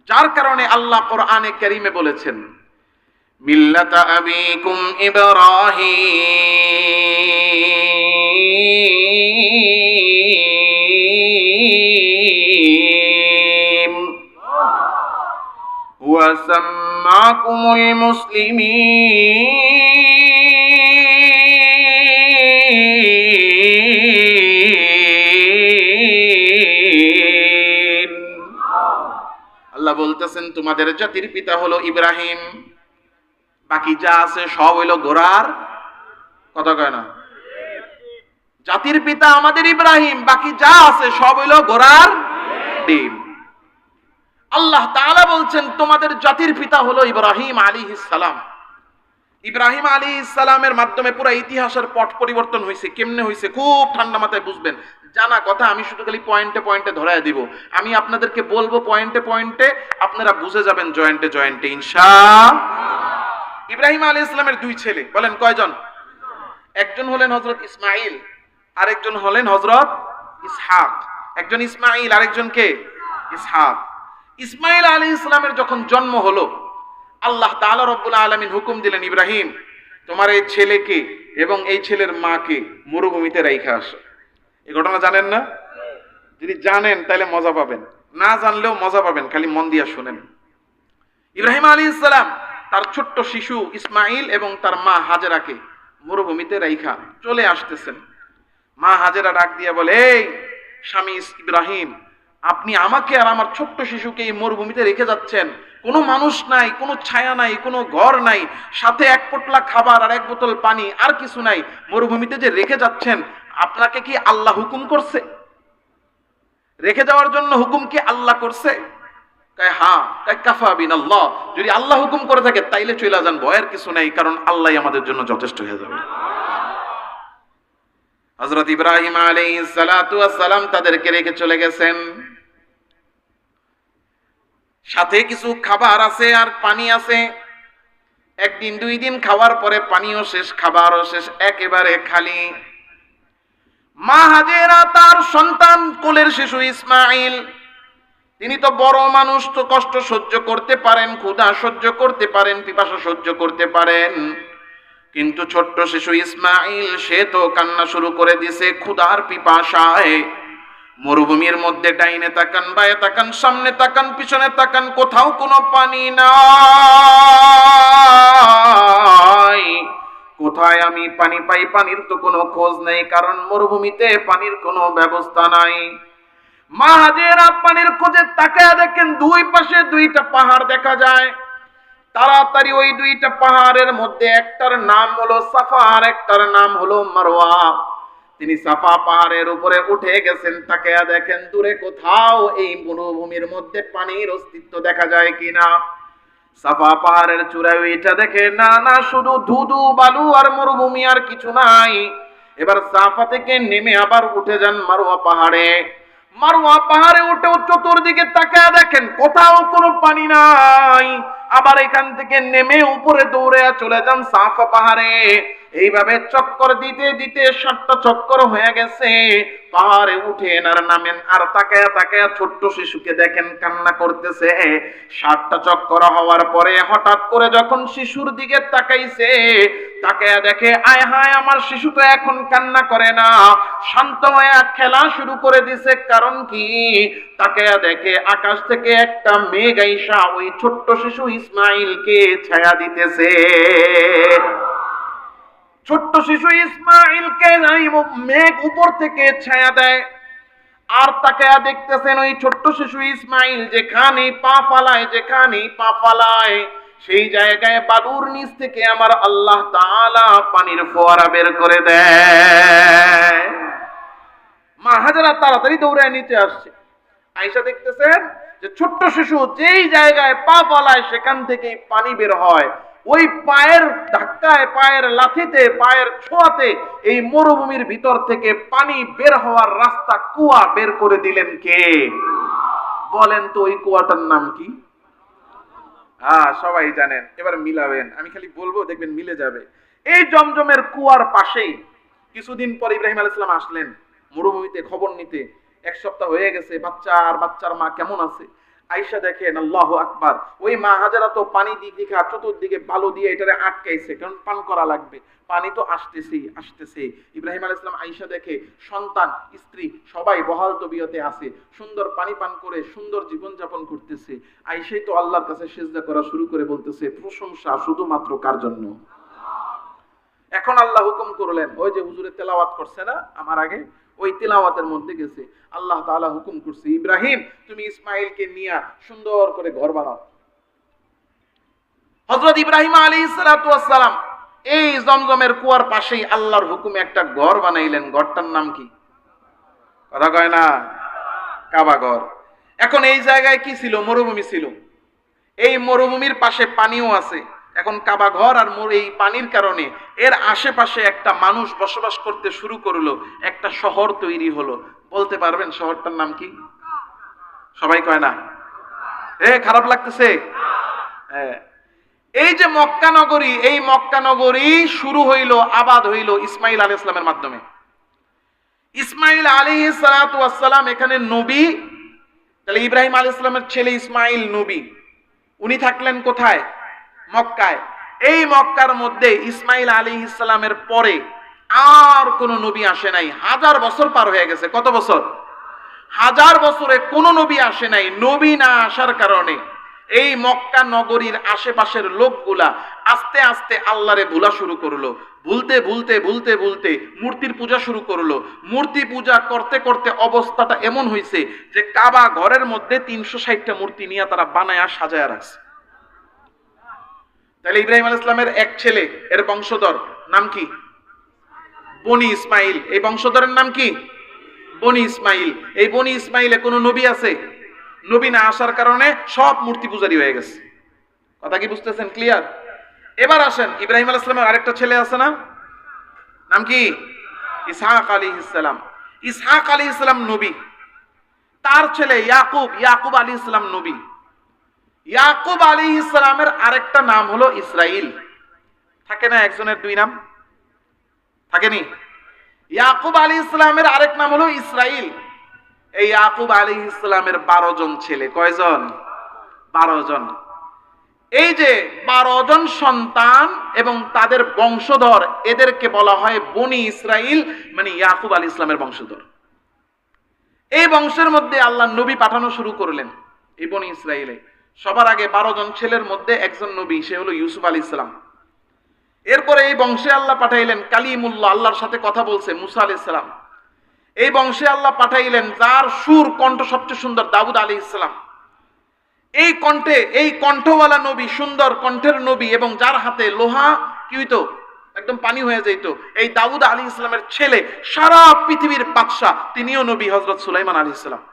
যার কারণে আল্লাহ কোরআনে কারীমে বলেছেন মিল্লাতা আবিকুম ইব্রাহিম ওয়া সাম্মাকুমুল মুসলিমিন। আল্লাহ বলতেছেন তোমাদের জাতির পিতা হলো ইব্রাহিম, বাকি যা আছে সব হইল গোরার। কথা কয় না? জাতির পিতা আমাদের ইব্রাহিম, বাকি যা আছে সব হইল গোরার ডিম। আল্লাহ তাআলা বলছেন তোমাদের জাতির পিতা হলো ইব্রাহিম আলাইহিস সালাম। ইব্রাহিম আলাইহিস সালামের মাধ্যমে পুরো ইতিহাসের পট পরিবর্তন হয়েছে। কেমনে হয়েছে খুব ঠান্ডা মাথায় বুঝবেন, জানা কথা। আমি শুধু খালি পয়েন্টে পয়েন্টে ধরায় দিব। আমি আপনাদেরকে বলবো পয়েন্টে পয়েন্টে, আপনারা বুঝে যাবেন জয়েন্টে জয়েন্টে ইনশাআল্লাহ। ইব্রাহিম আলাইহিস সালামের 2 ছেলে, বলেন কয়জন? একজন হলেন হযরত ইসমাঈল, আরেকজন হলেন হযরত ইসহাক। একজন ইসমাঈল, আরেকজন কে? ইসহাক। ইসমাঈল আলাইহিস সালামের যখন জন্ম হলো, আল্লাহ তাআলা রব্বুল আলামিন হুকুম দিলেন ইব্রাহিম তোমার এই ছেলেকে এবং এই ছেলের মাকে মরুভূমিতে রাইখা আসো। এই ঘটনা জানেন না? যদি জানেন তাহলে মজা পাবেন, না জানলেও মজা পাবেন, খালি মন দিয়া শুনেন। ইব্রাহিম আলাইহিস সালাম তার ছোট্ট শিশু ইসমাঈল এবং তার মা হাজেরাকে মরুভূমিতে রাইখা চলে আসতেছেন। মা হাজেরা ডাক দিয়ে বলে, এই স্বামী ইব্রাহিম, আপনি আমাকে আর আমার ছোট্ট শিশুকে এই মরুভূমিতে রেখে যাচ্ছেন, কোনো মানুষ নাই, কোনো ছায়া নাই, কোনো ঘর নাই, সাথে 1 পোটলা খাবার আর 1 বোতল পানি, আর কিছু নাই, মরুভূমিতে যে রেখে যাচ্ছেন আপনাকে কি আল্লাহ হুকুম করছে? রেখে যাওয়ার জন্য হুকুম কি আল্লাহ করছে? কয় হ্যাঁ। কয় কাফা বিনাল্লাহ, যদি আল্লাহ হুকুম করে থাকে তাইলে চলে যান, ভয়ের কিছু নাই, কারণ আল্লাহই আমাদের জন্য যথেষ্ট হয়ে যাবে। হযরত ইব্রাহিম আলাইহিস সালাতু ওয়াস সালাম তাদেরকে রেখে চলে গেছেন। সাথে কিছু খাবার আছে আর পানি আছে। 1 দিন 2 দিন খাওয়ার পরে পানিও শেষ, খাবারও শেষ, একেবারে খালি। মা হাজেরা তার সন্তান কোলের শিশু ইসমাঈল, তিনি তো বড় মানুষ, তো কষ্ট সহ্য করতে পারেন, ক্ষুধা সহ্য করতে পারেন, পিপাসা সহ্য করতে পারেন, কিন্তু ছোট্ট শিশু ইসমাঈল সে তো কান্না শুরু করে দিছে ক্ষুধার পিপাসায়। মরুভূমির মধ্যে ডাইনে তাকান, বায়ে তাকান, সামনে তাকান, পিছনে তাকান, কোথাও কোনো পানি নাই, কোথায় আমি পানি পাই? পানির তো কোনো খোঁজ নেই, কারণ মরুভূমিতে পানির কোনো ব্যবস্থা নাই। মা হাজেরা পানির খোঁজে তাকায় দেখেন দুই পাশে দুইটা পাহাড় দেখা যায়। তাড়াতাড়ি ওই দুইটা পাহাড়ের মধ্যে একটার নাম হলো সাফা আর একটার নাম হলো মারওয়া। তিনি সাফা পাহাড়ের উপরে উঠে গেছেন, তাকায়া দেখেন দূরে কোথাও এই মরুভূমির মধ্যে পানির অস্তিত্ব দেখা যায় কিনা। সাফা পাহাড়ের চূড়ায় এটা দেখে না না, শুধু ধুধু বালু আর মরুভূমি, আর কিছু নাই। এবার সাফা থেকে নেমে আবার উঠে যান মারওয়া পাহাড়ে। মারওয়া পাহাড়ে উঠেও চতুর্দিকে তাকায় দেখেন কোথাও কোনো পানি নাই। আবার এখান থেকে নেমে উপরে দৌড়ে চলে যান সাফা পাহাড়ে। এইভাবে চক্কর দিতে দিতে 7টা চক্কর হয়ে গেছে। পাহাড়ে উঠেন আর নামেন, আর তাকায়া তাকায়া ছোট্ট শিশুকে দেখেন কান্না করতেছে। 7টা চক্কর হওয়ার পরে হঠাৎ করে যখন শিশুর দিকে তাকাইছে, তাকায়া দেখে আয় হায়, আমার শিশু তো এখন কান্না করে না, শান্ত হয়ে খেলা শুরু করে দিছে। কারণ কি? তাকায়া দেখে আকাশ থেকে একটা মেঘ আইসা ওই ছোট্ট শিশু ইসমাইলকে ছায়া দিতেছে। ছোট্ট শিশু ইসমাইলকে মেঘ উপর থেকে ছায়া দেয়। আর তাকায়া দেখতেছেন ওই ছোট্ট শিশু ইসমাইল যেখানে পা ফালায় সেই জায়গায় বালুর নিচ থেকে আমার আল্লাহ তাআলা পানির ফোয়ারা বের করে দেয়। মা হাজেরা তাড়াতাড়ি দৌড়ায় নিতে আসছে। আয়েশা দেখতেছেন যে ছোট্ট শিশু যেই জায়গায় পা ফালায় সেখান থেকেই পানি বের হয়। ওই পায়ের ধাক্কায়, পায়ের লাথিতে, পায়ের ছোঁয়াতে এই মরুভূমির ভিতর থেকে পানি বের হওয়ার রাস্তা, কুয়া বের করে দিলেন কে? বলেন তো ওই কুয়াটার নাম কি? সবাই জানেন, এবার মিলাবেন, আমি খালি বলবো দেখবেন মিলে যাবে। এই জমজমের কুয়ার পাশেই কিছুদিন পর ইব্রাহিম আলাইহিস সালাম আসলেন মরুভূমিতে খবর নিতে। 1 সপ্তাহ হয়ে গেছে, বাচ্চা আর বাচ্চার মা কেমন আছে? আয়েশা দেখেন, আল্লাহু আকবার, ওই মা হাজেরা তো পানি দিকে চতুর্দিকে বালু দিয়ে এটারে আটকাইছে, কারণ পান করা লাগবে। পানি তো আসতেছে। ইব্রাহিম আলাইহিস সালাম আয়েশা দেখে সন্তান, স্ত্রী সবাই বহাল তবিয়তে আছে, সুন্দর পানি পান করে সুন্দর জীবন যাপন করতেছে। আয়েশাই তো আল্লাহর কাছে সিজদা করা শুরু করে বলতেছে, প্রশংসা শুধুমাত্র কার জন্য? এখন আল্লাহ হুকুম করলেন, ওই যে হুজুরে তেলাওয়াত করছে না আমার আগে, ওই তেলাওয়াতের মধ্যে গেছে আল্লাহ তাআলা হুকুম করছে, ইব্রাহিম তুমি ইসমাইলকে নিয়ে সুন্দর করে ঘর বানাও। হযরত ইব্রাহিম আলাইহিস সালাতু ওয়াস সালাম এই জমজমের কুয়ার পাশেই আল্লাহর হুকুমে একটা ঘর বানাইলেন। ঘরটার নাম কি? কথা কয় না? কাবা ঘর। এখন এই জায়গায় কি ছিল? মরুভূমি ছিল। এই মরুভূমির পাশে পানিও আছে। এখন কাবা ঘর আর এই পানির কারণে এর আশেপাশে একটা মানুষ বসবাস করতে শুরু করলো, একটা শহর তৈরি হলো। বলতে পারবেন শহরটার নাম কি? সবাই কয় না? খারাপ লাগতেছে? এই যে মক্কা নগরী, এই মক্কা নগরী শুরু হইল, আবাদ হইল ইসমাইল আলাইহিস সালামের মাধ্যমে। ইসমাইল আলাইহিস সালাতু ওয়াস সালাম এখানে নবী। তাহলে ইব্রাহিম আলাইহিস সালামের ছেলে ইসমাইল নবী। উনি থাকলেন কোথায়? মক্কায়। এই মক্কার মধ্যে ইসমাইল আলাইহিস সালামের পরে আর কোন নবী আসে নাই। 1000 বছর পার হয়ে গেছে। কত বছর? 1000 বছরে কোন নবী আসে নাই। নবী না আসার কারণে এই মক্কা নগরীর আশেপাশের লোকগুলা আস্তে আস্তে আল্লাহরে ভুলা শুরু করলো। ভুলতে মূর্তির পূজা শুরু করলো। মূর্তি পূজা করতে করতে অবস্থাটা এমন হয়েছে যে কাবা ঘরের মধ্যে 360টা মূর্তি নিয়ে তারা বানায়া সাজায়া রাখছে। তাহলে ইব্রাহিম আলাইহিস সালামের এক ছেলে, এর বংশধর নাম কি? বনি ইসমাইল। এই বংশধরের নাম কি? বনি ইসমাইল। এই বনি ইসমাইলে কোন নবী আছে? নবী না আসার কারণে সব মূর্তি পূজারি হয়ে গেছে। কথা কি বুঝতেছেন? ক্লিয়ার? এবার আসেন, ইব্রাহিম আলাইহিস সালামের আরেকটা ছেলে আছে না? নাম কি? ইসহাক আলাইহিস সালাম। ইসহাক আলাইহিস সালাম নবী। তার ছেলে ইয়াকুব আলাইহিস সালাম নবী। ইয়াকুব আলাইহিস সালামের আরেকটা নাম হলো ইসরাইল। থাকে না একজনের 2 নাম? থাকেনি? ইয়াকুব আলাইহিস সালামের আরেক নাম হলো ইসরাইল। এই ইয়াকুব আলাইহিস সালামের 12 জন ছেলে। কয়জন? 12 জন। এই যে 12 জন সন্তান এবং তাদের বংশধর, এদেরকে বলা হয় বনি ইসরাইল, মানে ইয়াকুব আলাইহিস সালামের বংশধর। এই বংশের মধ্যে আল্লাহ নবী পাঠানো শুরু করলেন এই বনি ইসরাইলে। সবার আগে 12 জন ছেলের মধ্যে একজন নবী, সে হলো ইউসুফ আলাইহিস সালাম। এরপরে এই বংশে আল্লাহ পাঠাইলেন কালিমুল্লাহ, আল্লাহর সাথে কথা বলছে, মুসা আলাইহিস সালাম। এই বংশে আল্লাহ পাঠাইলেন যার সুর কণ্ঠ সবচেয়ে সুন্দর, দাউদ আলাইহিস সালাম। এই কণ্ঠে, এই কণ্ঠওয়ালা নবী, সুন্দর কণ্ঠের নবী, এবং যার হাতে লোহা কি হইতো, একদম পানি হয়ে যেত, এই দাউদ আলাইহিস সালামের ছেলে, সারা পৃথিবীর বাদশা, তিনিও নবী, হযরত সুলাইমান আলাইহিস সালাম।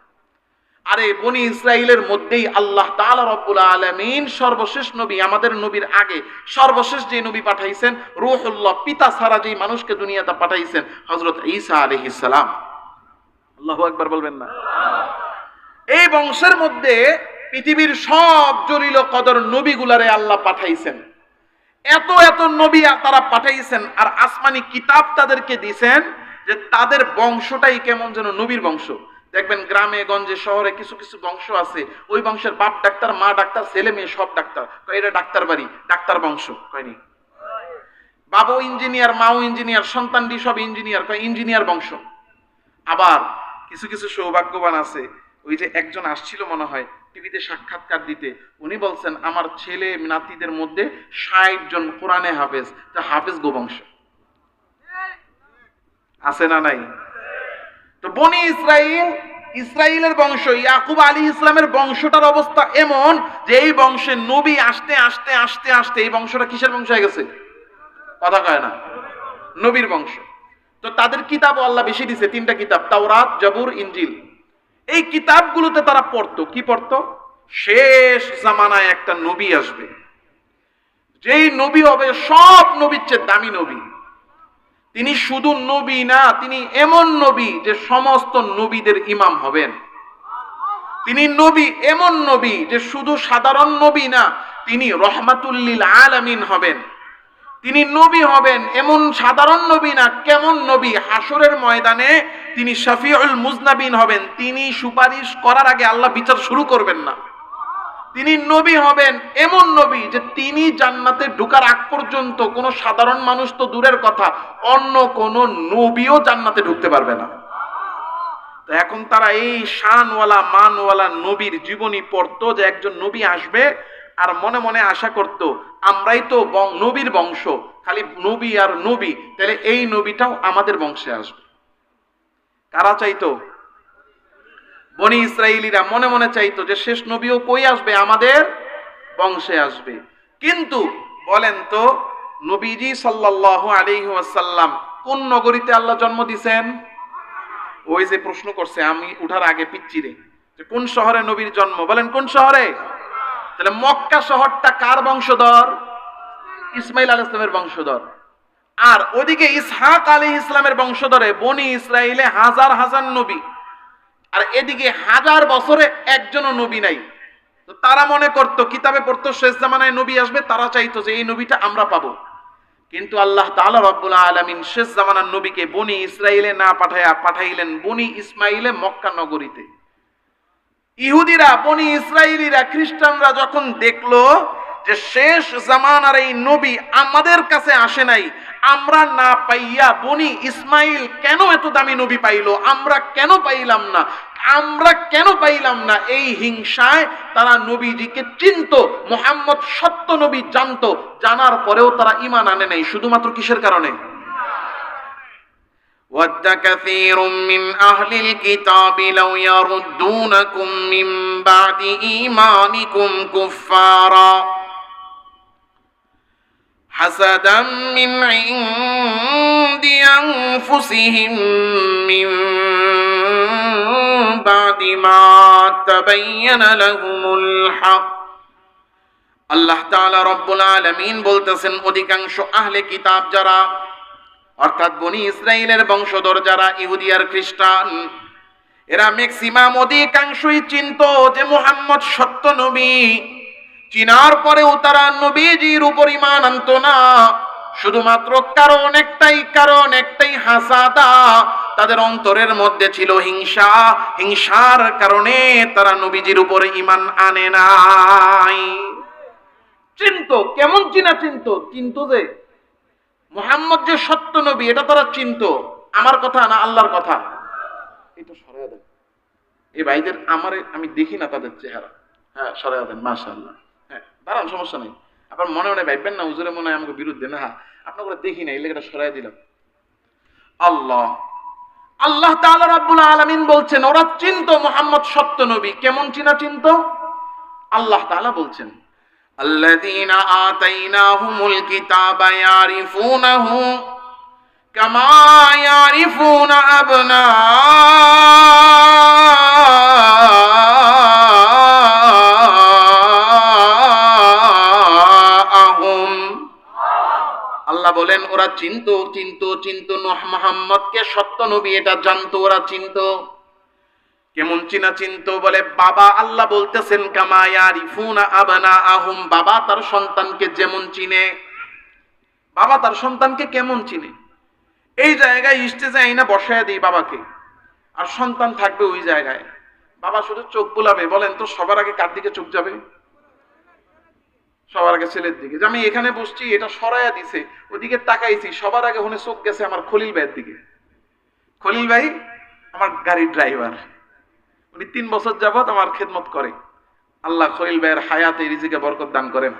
আরে বনি ইসরাইলের মধ্যেই আল্লাহ তাআলা রব্বুল আলামিন সর্বশেষ নবী, আমাদের নবীর আগে সর্বশেষ যে নবী পাঠাইছেন, রূহুল্লাহ, পিতা ছাড়া যে মানুষকে দুনিয়াতে পাঠাইছেন, হযরত ঈসা আলাইহিস সালাম। আল্লাহু আকবার বলবেন না? এই বংশের মধ্যে পৃথিবীর সব জলিল কদর নবীগুলারে আল্লাহ পাঠাইছেন। এত এত নবী তারা পাঠাইছেন, আর আসমানি কিতাব তাদেরকে দিয়েছেন যে তাদের বংশটাই কেমন যেন নবীর বংশ। দেখবেন গ্রামে গঞ্জে শহরে কিছু কিছু বংশ আছে, ওই বংশের বাপ ডাক্তার, মা ডাক্তার, ছেলে মেয়ে সব ডাক্তার, এটা ডাক্তার বাড়ি, ডাক্তার বংশ। কয়নি? বাবু ইঞ্জিনিয়ার, মাও ইঞ্জিনিয়ার, সন্তানটি সব ইঞ্জিনিয়ার, কয় ইঞ্জিনিয়ার বংশ। আবার কিছু কিছু সৌভাগ্যবান আছে, ওই যে একজন আসছিল মনে হয় টিভিতে সাক্ষাৎকার দিতে, উনি বলছেন আমার ছেলে নাতিদের মধ্যে ৬০ জন কোরআনে হাফেজ, তা হাফেজ গোবংশ আছে না নাই? তো বনি ইসরাইল, ইসরাইলের বংশ, ইয়াকুব আলাইহিস ইসলামের বংশটার অবস্থা এমন যে এই বংশে নবী আসতে আসতে আসতে আসতে এই বংশটা কিসের বংশ হয়ে গেছে? কথা কয় না, নবীর বংশ। তো তাদের কিতাবও আল্লাহ বেশি দিছে, ৩টা কিতাব, তাওরাত, জবুর, ইনজিল। এই কিতাবগুলোতে তারা পড়তো, কি পড়তো? শেষ জামানায় একটা নবী আসবে, যেই নবী হবে সব নবীর চেয়ে দামি নবী। তিনি শুধু নবী না, তিনি এমন নবী যে সমস্ত নবীদের ইমাম হবেন। তিনি নবী, এমন নবী যে শুধু সাধারণ নবী না, তিনি রহমাতুল লিল আলামিন হবেন। তিনি নবী হবেন, এমন সাধারণ নবী না, কেমন নবী? হাসরের ময়দানে তিনি শাফিউল মুজনাবিন হবেন। তিনি সুপারিশ করার আগে আল্লাহ বিচার শুরু করবেন না। তিনি নবী হবেন, এমন নবী যে তিনি জান্নাতে ঢোকার আগ পর্যন্ত কোনো সাধারণ মানুষ তো দূরের কথা, অন্য কোনো নবীও জান্নাতে ঢুকতে পারবে না। তো এখন তারা এই শানওয়ালা মানওয়ালা নবীর জীবনী পড়তো, যে একজন নবী আসবে, আর মনে মনে আশা করত আমরাই তো নবীর বংশ, খালি নবী আর নবী, তাহলে এই নবীটাও আমাদের বংশে আসবে। কারা চাইতো? বনি ইসরাইলীরা মনে মনে চাইতো যে শেষ নবীও কই আসবে? আমাদের বংশে আসবে। কিন্তু বলেন তো, নবীজি সাল্লাল্লাহু আলাইহি ওয়াসাল্লাম কোন নগরীতে আল্লাহ জন্ম দিয়েছেন? ওই যে প্রশ্ন করছে আমি উঠার আগে পিচ্চিরে, যে কোন শহরে নবীর জন্ম, বলেন কোন শহরে? তাহলে মক্কা শহরটা কার বংশধর? ইসমাইল আলাইহিস সালামের বংশধর। আর ওদিকে ইসহাক আলাইহিস সালামের বংশধরে বনি ইসরাইলে হাজার হাজার নবী, আর এদিকে 1000 বছরে একজনও নবী নাই। তো তারা মনে করতো, কিতাবে পড়তো শেষ জামানায় নবী আসবে, তারা চাইতো যে এই নবীটা আমরা পাবো। কিন্তু আল্লাহ তাআলা রব্বুল আলামিন শেষ জামানার নবীকে বনি ইসরাইলে না পাঠাইলেন বনি ইসমাইলে, মক্কা নগরীতে। ইহুদিরা, বনি ইসরাইলীরা, খ্রিস্টানরা যখন দেখলো যে শেষ জামানার এই নবী আমাদের কাছে আসে নাই, আমরা না পাইয়া বনি ইসমাইল কেন এত দামি নবী পাইলো, আমরা কেন পাইলাম না, আমরা কেন পাইলাম না, এই হিংসায় তারা নবীজিকে চিনতো, মুহাম্মদ সত্য নবী জানতো, জানার পরেও তারা ঈমান আনে নাই। শুধুমাত্র কিসের কারণে? وَدَّ كَثِيرٌ مِّنْ أَهْلِ الْكِتَابِ لَوْ يَرُدُّونَكُم مِّن بَعْدِ إِيمَانِكُمْ كُفَّارًا حَسَدًا مِّنْ عِندِ أَنفُسِهِم مِّن بَعْدِ مَا تَبَيَّنَ لَهُمُ الْحَقُّ। আল্লাহ তাআলা রব্বুল আলামিন বলতেছেন, অধিকাংশ আহলে কিতাব যারা, অর্থাৎ বনি ইসরাইলের বংশধর যারা ইহুদি আর খ্রিস্টান, এরা ম্যাক্সিমাম অধিকাংশই চিনতো যে মুহাম্মদ সত্য নবী। চিনার পরেও তারা নবীজির উপর ঈমান আনতো না, শুধুমাত্র কারণ একটাই হাসাদা। তাদের অন্তরের মধ্যে ছিল হিংসা, হিংসার কারণে তারা নবীজির উপরে ঈমান আনে নাই। চিনতো, কেমন চিনতো যে মুহাম্মদ যে সত্য নবী, এটা তারা চিনতো। আমার কথা না, আল্লাহর কথা। এটা সরাইয়া দেন এই ভাইদের, আমি দেখি না তাদের চেহারা। হ্যাঁ, সরাইয়া দেন, মাশাআল্লাহ। হ্যাঁ, দাঁড়ান, সমস্যা নেই। আবার মনে মনে ভাববেন না হুজুরে মনে হয় আমাকে বিরুদ্ধে, না আপনার করে দেখি না, এই লেখাটা সরাই দিলাম। আল্লাহ আল্লাহ তাআলা রাব্বুল আলামিন বলছেন ওরা চিনতো মুহাম্মদ সত্য নবী। কেমন চিনা চিনতো? আল্লাহ তাআলা বলছেন আল্লাযীনা আতাইনাহুমুল কিতাবা ইয়ারিফুনাহু কামা ইয়ারিফুনা আবনাআহুম। আল্লাহ বলেন ওরা চিনতো মুহাম্মদকে সত্য নবী, এটা জানতো, ওরা চিনতো। কেমন চিনা চিনতো? বলে বাবা, আল্লাহ বলতেছেন কামা ইয়ারিফুনা আবনাআহুম, বাবা তার সন্তানকে যেমন চিনে। বাবা তার সন্তানকে কেমন চিনে? এই জায়গায় স্টেজে আইনা বসায় দিই বাবাকে, আর সন্তান থাকবে ওই জায়গায়। বাবা শুধু চোখ বুলাবে। বলেন তো সবার আগে কার দিকে চোখ যাবে? সবার আগে ছেলের দিকে। যে আমি এখানে বসছি, এটা সরাইয়া দিছে, ওদিকে তাকাইছি, সবার আগে হনে চোখ গেছে আমার খলিল ভাইয়ের দিকে। খলিল ভাই আমার গাড়ির ড্রাইভার, উনি 3 বছর যাবত আমার খেদমত করে। আল্লাহ খলিল ভাইয়ের হায়াতে রিজিকে বরকত দান করেন।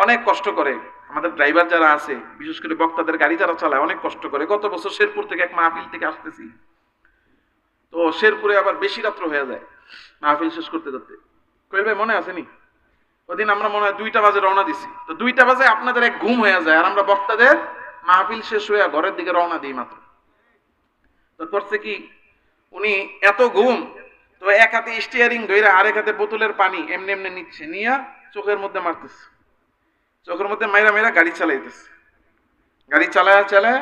অনেক কষ্ট করে আমাদের ড্রাইভার যারা আছে, বিশেষ করে বক্তাদের গাড়ি যারা চালায়, অনেক কষ্ট করে। গত বছর শেরপুর থেকে এক মাহফিল থেকে আসতেছি, তো শেরপুরে আবার বেশি রাত্র হয়ে যায় মাহফিল শেষ করতে করতে। খলিল ভাই মনে আসেনি? ওদিন আমরা মনে হয় 2টা বাজে রওনা দিছি, তো 2টা বাজে আপনাদের এক ঘুম হয়ে যায়, আর আমরা বক্তাদের মাহফিল শেষ হয়ে ঘরের দিকে রওনা দিই মাত্র। তো করছে কি, উনি এত ঘুম, তো এক হাতে স্টিয়ারিং ধরে আরেক হাতে বোতলের পানি এমনি এমনি নিচ্ছে, নিয়ে চোখের মধ্যে মারতেছে, চোখের মধ্যে মাইরা মাইরা গাড়ি চালাইতেছে। গাড়ি চালায়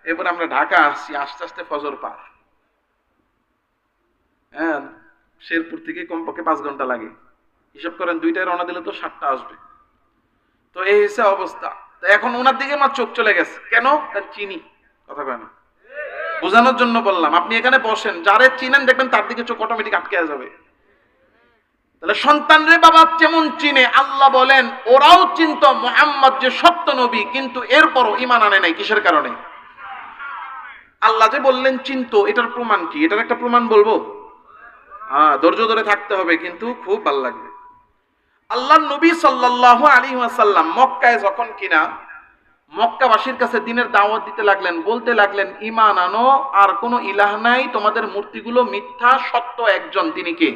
এরপর আমরা ঢাকা আসছি, আস্তে আস্তে ফজর পার। হ্যাঁ, শেরপুর থেকে কমপক্ষে 5 ঘন্টা লাগে। হিসাব করেন 2টায় রওনা দিলে তো 7টা আসবে। তো এই হচ্ছে অবস্থা। তো এখন ওনার দিকে আমার চোখ চলে গেছে। কেন? তার চিনি। কথা কয় না, বোঝানোর জন্য বললাম। আপনি এখানে বসেন, যারে চিনেন দেখবেন তার দিকে চোখ অটোমেটিক আটকে যাবে। তাহলে সন্তানরে বাবা যেমন চিনে, আল্লাহ বলেন ওরাও চিনতো মুহাম্মদ যে সত্য নবী, কিন্তু এরপরও ঈমান আনে নাই। কিসের কারণে? আল্লাহ যে বললেন চিনতো, এটার প্রমাণ কি? এটার একটা প্রমাণ বলবো। ধৈর্য ধরে থাকতে হবে, কিন্তু খুব ভালো লাগবে। আল্লাহর নবী সাল্লাল্লাহু আলাইহি ওয়াসাল্লাম মক্কায় যখন কিনা মক্কাবাসীর কাছে দিনের দাওয়াত দিতে লাগলেন, বলতে লাগলেন ঈমান আনো, আর কোনো ইলাহ নাই, তোমাদের মূর্তিগুলো মিথ্যা, সত্য একজন, তিনি কে?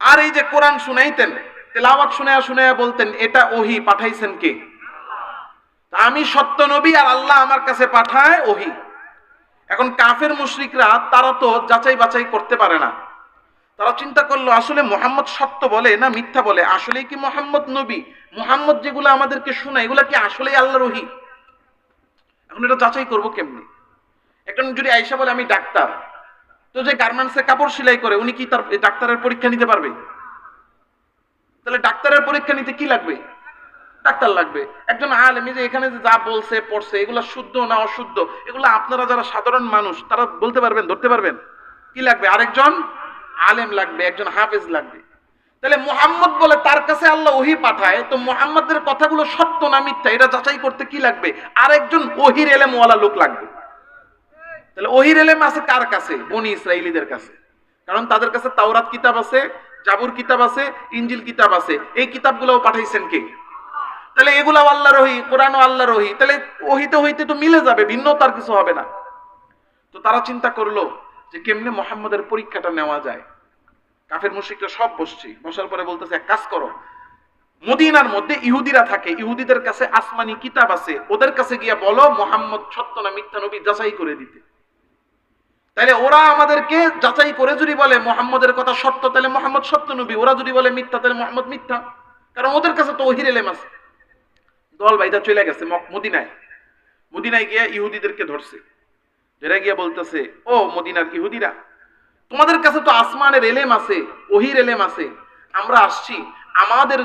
আর এই যে কোরআন শুনাইতেন, তেলাওয়াত শুনায়া শুনায়া বলতেন এটা ওহী, পাঠাইছেন কে? আমি সত্য নবী আর আল্লাহ আমার কাছে পাঠায় ওহী। এখন কাফের মুশরিকরা তারা তো যাচাই বাছাই করতে পারে না। তারা চিন্তা করলো আসলে মুহাম্মদ সত্য বলে না মিথ্যা বলে, আসলেই কি মুহাম্মদ নবী, মুহাম্মদ যেগুলো আমাদেরকে শোনায় এগুলা কি আসলেই আল্লাহর ওহী? এখন এটা যাচাই করব কেমনে? এখন যদি আয়েশা বলে আমি ডাক্তার, তো যে গার্মেন্টসে কাপড় সেলাই করে উনি কি তার ডাক্তারের পরীক্ষা নিতে পারবে? তাহলে ডাক্তারের পরীক্ষা নিতে কি লাগবে? ডাক্তার লাগবে। একজন আলেম যে এখানে যা বলছে পড়ছে এগুলা শুদ্ধ না অশুদ্ধ, এগুলো আপনারা যারা সাধারণ মানুষ তারা বলতে পারবেন, ধরতে পারবেন? কি লাগবে? আরেকজন আলেম লাগবে, একজন হাফেজ লাগবে। তাহলে মুহাম্মদ বলে তার কাছে আল্লাহ ওহী পাঠায়, তো মুহাম্মদের কথাগুলো সত্য না মিথ্যা এটা যাচাই করতে কি লাগবে? আরেকজন ওহীর এলেমওয়ালা লোক লাগবে। তাহলে ওহীর এলেম আছে কার কাছে? বনি ইসরাইলীদের কাছে। কারণ তাদের কাছে তাওরাত কিতাব আছে, জাবুর কিতাব আছে, ইনজিল কিতাব আছে। এই কিতাবগুলোও পাঠাইছেন কে? তাহলে এগুলা আল্লাহর ওহী, কোরআনও আল্লাহর ওহী। তাহলে ওহীতে হইতে তো মিলে যাবে, ভিন্ন তার কিছু হবে না। তো তারা চিন্তা করলো যে কেমনে মুহাম্মদের পরীক্ষাটা নেওয়া যায়। কাফের মুশরিকরা সব বসার পরে বলতেছে এক কাজ করো, মদিনার মধ্যে ইহুদিরা থাকে, ইহুদিদের কাছে আসমানি কিতাব আছে, ওদের কাছে গিয়া বলো মুহাম্মদ সত্য না মিথ্যা নবী যাচাই করে দিতে। তাহলে ওরা আমাদেরকে যাচাই করে যদি বলে মুহাম্মদের কথা সত্য, তাহলে মুহাম্মদ সত্য নবী। ওরা যদি বলে মিথ্যা, তাহলে মুহাম্মদ মিথ্যা, কারণ ওদের কাছে তো ওহীর এলেম আছে। দল ভাইটা চলে গেছে মদিনায় গিয়া ইহুদিদেরকে ধরছে, যারা গিয়া বলতেছে ও মদিনার ইহুদিরা, তোমাদের কাছে তো আসমানের এলেম আছে, ওহীর এলেম আছে। আমরা আসছি, আমাদের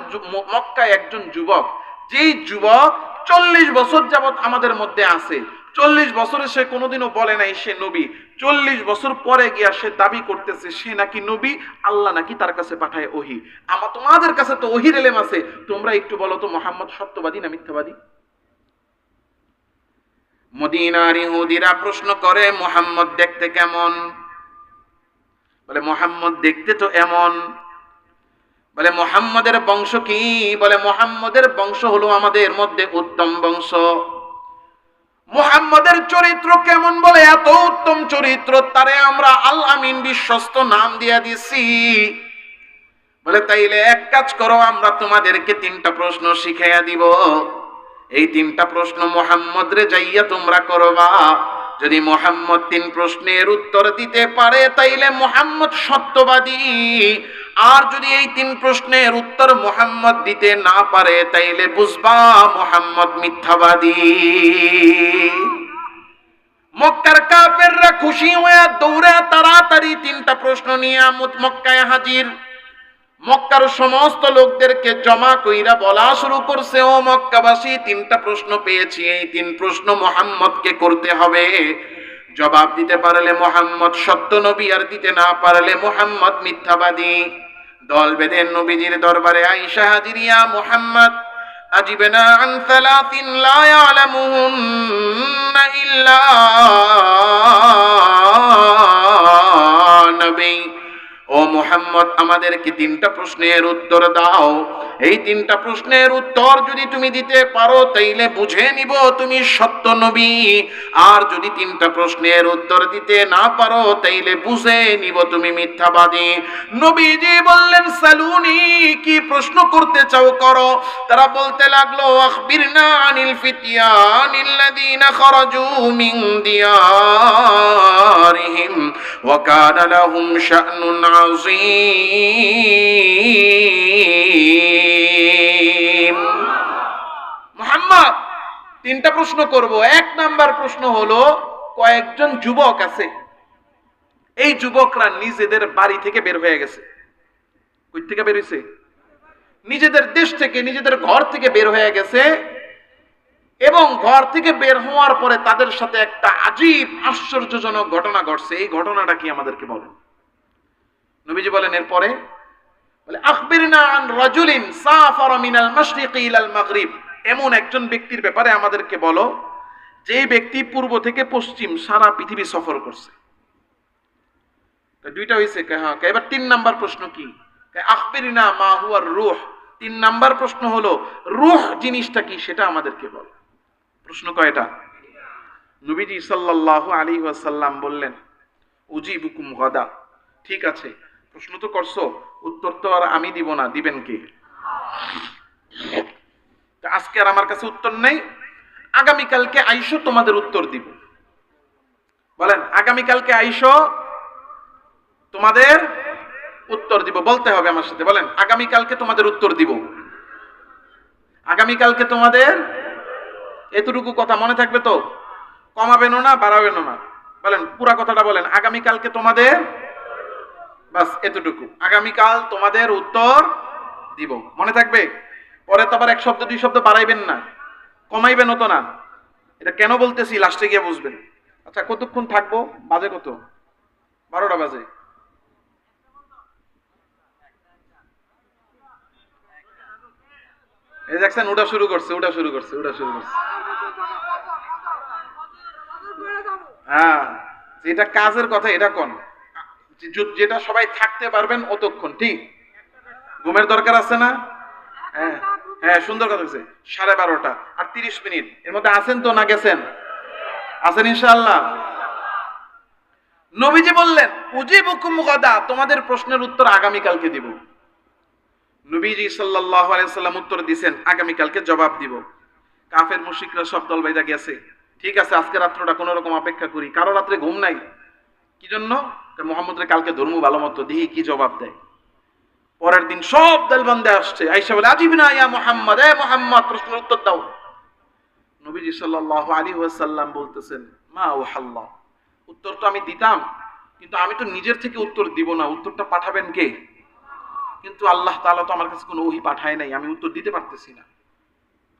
মক্কায় একজন যুবক, যেই যুবক 40 বছর যাবত আমাদের মধ্যে আছে, 40 বছরে সে কোনোদিনও বলে নাই সে নবী, 40 বছর পরে গিয়া সে দাবি করতেছে সে নাকি নবী, আল্লাহ নাকি তার কাছে পাঠায় ওহী। তোমাদের কাছে তো ওহীর এলেম আছে, তোমরা একটু বলো তো মুহাম্মদ সত্যবাদী না মিথ্যাবাদী? মদিনার ইহুদিরা প্রশ্ন করে মুহাম্মদ দেখতে কেমন? বলে মুহাম্মদ দেখতে তো এমন। বলে মুহাম্মাদের বংশ কি? বলে মুহাম্মাদের বংশ হলো আমাদের মধ্যে উত্তম বংশ। মুহাম্মাদের চরিত্র কেমন? বলে এত উত্তম চরিত্র, তারে আমরা আল আমিন বিশ্বস্ত নাম দিয়া দিছি। বলে তাইলে এক কাজ করো, আমরা তোমাদেরকে 3টা প্রশ্ন শিখাইয়া দিব। এই 3টা প্রশ্ন মুহাম্মদ রে যাইয়া তোমরা করবা। যদি মুহাম্মদ 3 প্রশ্নের উত্তর দিতে পারে তাইলে মুহাম্মদ সত্যবাদী, আর যদি এই 3 প্রশ্নের উত্তর মুহাম্মদ দিতে না পারে তাইলে বুঝবা মুহাম্মদ মিথ্যাবাদী। মক্কার কাফেররা খুশি হয়ে দৌড়ে তাড়াতাড়ি 3টা প্রশ্ন নিয়ে মক্কায় হাজির। মক্কার সমস্ত লোকদেরকে জমা কইরা বলা শুরু করছে, ও মক্কাবাসী, 3টা প্রশ্ন পেয়েছি, এই 3 প্রশ্ন মুহাম্মদকে করতে হবে। জবাব দিতে পারলে মুহাম্মদ সত্য নবী, আর দিতে না পারলে মুহাম্মদ মিথ্যাবাদী। দল বেঁধে নবীজির দরবারে আয়েশা হাজির। ইয়া মুহাম্মদ, আজিবনা আন সালাতিন লা ইয়ালামুহুন্না ইল্লা নবী। ও মুহাম্মদ, আমাদেরকে 3টা প্রশ্নের উত্তর দাও। এই 3টা প্রশ্নের উত্তর যদি তুমি দিতে পারো তাইলে বুঝে নিব তুমি সত্য নবী, আর যদি 3টা প্রশ্নের উত্তর দিতে না পারো তাইলে বুঝে নিব তুমি মিথ্যাবাদী। নবীজি বললেন, সালুনি, কি প্রশ্ন করতে চাও করো। তারা বলতে লাগলো, আখবিরনা আনিল ফিতয়ানিল্লাযীনা খারাজু মিন দিয়ারিহিম ওয়া কানা লাহুম শা'নুন আযীম। মুহাম্মদ, 3টা প্রশ্ন করব। 1 নাম্বার প্রশ্ন হলো, কয়েকজন যুবক আছে, এই যুবকরা নিজেদের বাড়ি থেকে বের হয়ে গেছে। কই থেকে বের হইছে? নিজেদের দেশ থেকে, নিজেদের ঘর থেকে বের হয়ে গেছে, এবং ঘর থেকে বের হওয়ার পরে তাদের সাথে একটা আজীব আশ্চর্যজনক ঘটনা ঘটছে। এই ঘটনাটা কি আমাদেরকে বলেন। নবীজি বলেন এরপরে, বলে আখবিরনা আন রাজুলিন সাফারা মিনাল মাশরিকি ইলাল মাগরিব। এমন একজন ব্যক্তির ব্যাপারে আমাদেরকে বলো, যে ব্যক্তি পূর্ব থেকে পশ্চিম সারা পৃথিবী সফর করছে। তো 2টা হইছে। হ্যাঁ, এবার 3 নাম্বার প্রশ্ন কি? আখবিরনা মা হুয়ার রূহ। 3 নাম্বার প্রশ্ন হলো, রূহ জিনিসটা কি সেটা আমাদেরকে বল। প্রশ্ন কয়টা? নবীজি সাল্লাল্লাহু আলাইহি ওয়াসাল্লাম বললেন, উজিবুকুম গাদা। ঠিক আছে, প্রশ্ন তো করছো, উত্তর তো আর আমি দিব না, দিবেন কে? আজকে আর আমার কাছে উত্তর নেই, আগামীকালকে আইসো, তোমাদের উত্তর দিব। বলেন, আগামীকালকে আইসো, তোমাদের উত্তর দিব। বলতে হবে আমার সাথে, বলেন, আগামীকালকে তোমাদের উত্তর দিব। আগামীকালকে তোমাদের, এতটুকু কথা মনে থাকবে তো? কমাবেনও না, বাড়াবেনও না। বলেন পুরা কথাটা বলেন, আগামীকালকে তোমাদের, বাস এতটুকু, আগামীকাল তোমাদের উত্তর দিব। মনে থাকবে? পরে তো আবার 1 শব্দ 2 শব্দ বাড়াইবেন না, কমাইবেন তো না। এটা কেন বলতেছি লাস্টে গিয়ে বুঝবেন। আচ্ছা, কতক্ষণ থাকবো? বাজে কত? 12টা বাজে। এই দেখছেন, ওটা শুরু করছে। হ্যাঁ, যেটা কাজের কথা এটা কোন, যেটা সবাই থাকতে পারবেন অতক্ষণ। ঠিক, ঘুমের দরকার আছে না? হ্যাঁ হ্যাঁ, সুন্দর কথা বলছে। 12:30 আর 30 মিনিট এর মধ্যে আছেন তো, না গেছেন? আছেন ইনশাআল্লাহ। নবীজি বললেন, উজিবুকুম গাদা, তোমাদের প্রশ্নের উত্তর আগামীকালকে দিব। নবীজি সাল্লাল্লাহু আলাইহি সাল্লাম উত্তর দিয়েছেন, আগামীকালকে জবাব দিব। কাফের মুশরিকরা সব দল বাইদা গেছে। ঠিক আছে, আজকে রাত্রটা কোন রকম অপেক্ষা করি। কারো রাত্রে ঘুম নাই, কি জন্য? মুহাম্মদরে কালকে ধর্ম ভালো মতো দিই, কি জবাব দেয়। পরের দিন সব দলবন্দে আসছে, আয়েশা বলে, আজিবনা ইয়া মুহাম্মদ, এ মুহাম্মদ, প্রশ্নের উত্তর দাও। নবীজি সাল্লাল্লাহু আলাইহি ওয়াসাল্লাম বলতেছেন, মা ওয়াহাল্লাহ, উত্তর তো আমি দিতাম, কিন্তু আমি তো নিজের থেকে উত্তর দিব না, উত্তরটা পাঠাবেন কে? কিন্তু আল্লাহ তাআলা তো আমার কাছে কোনো ওহী পাঠায় নাই, আমি উত্তর দিতে পারতেছি না।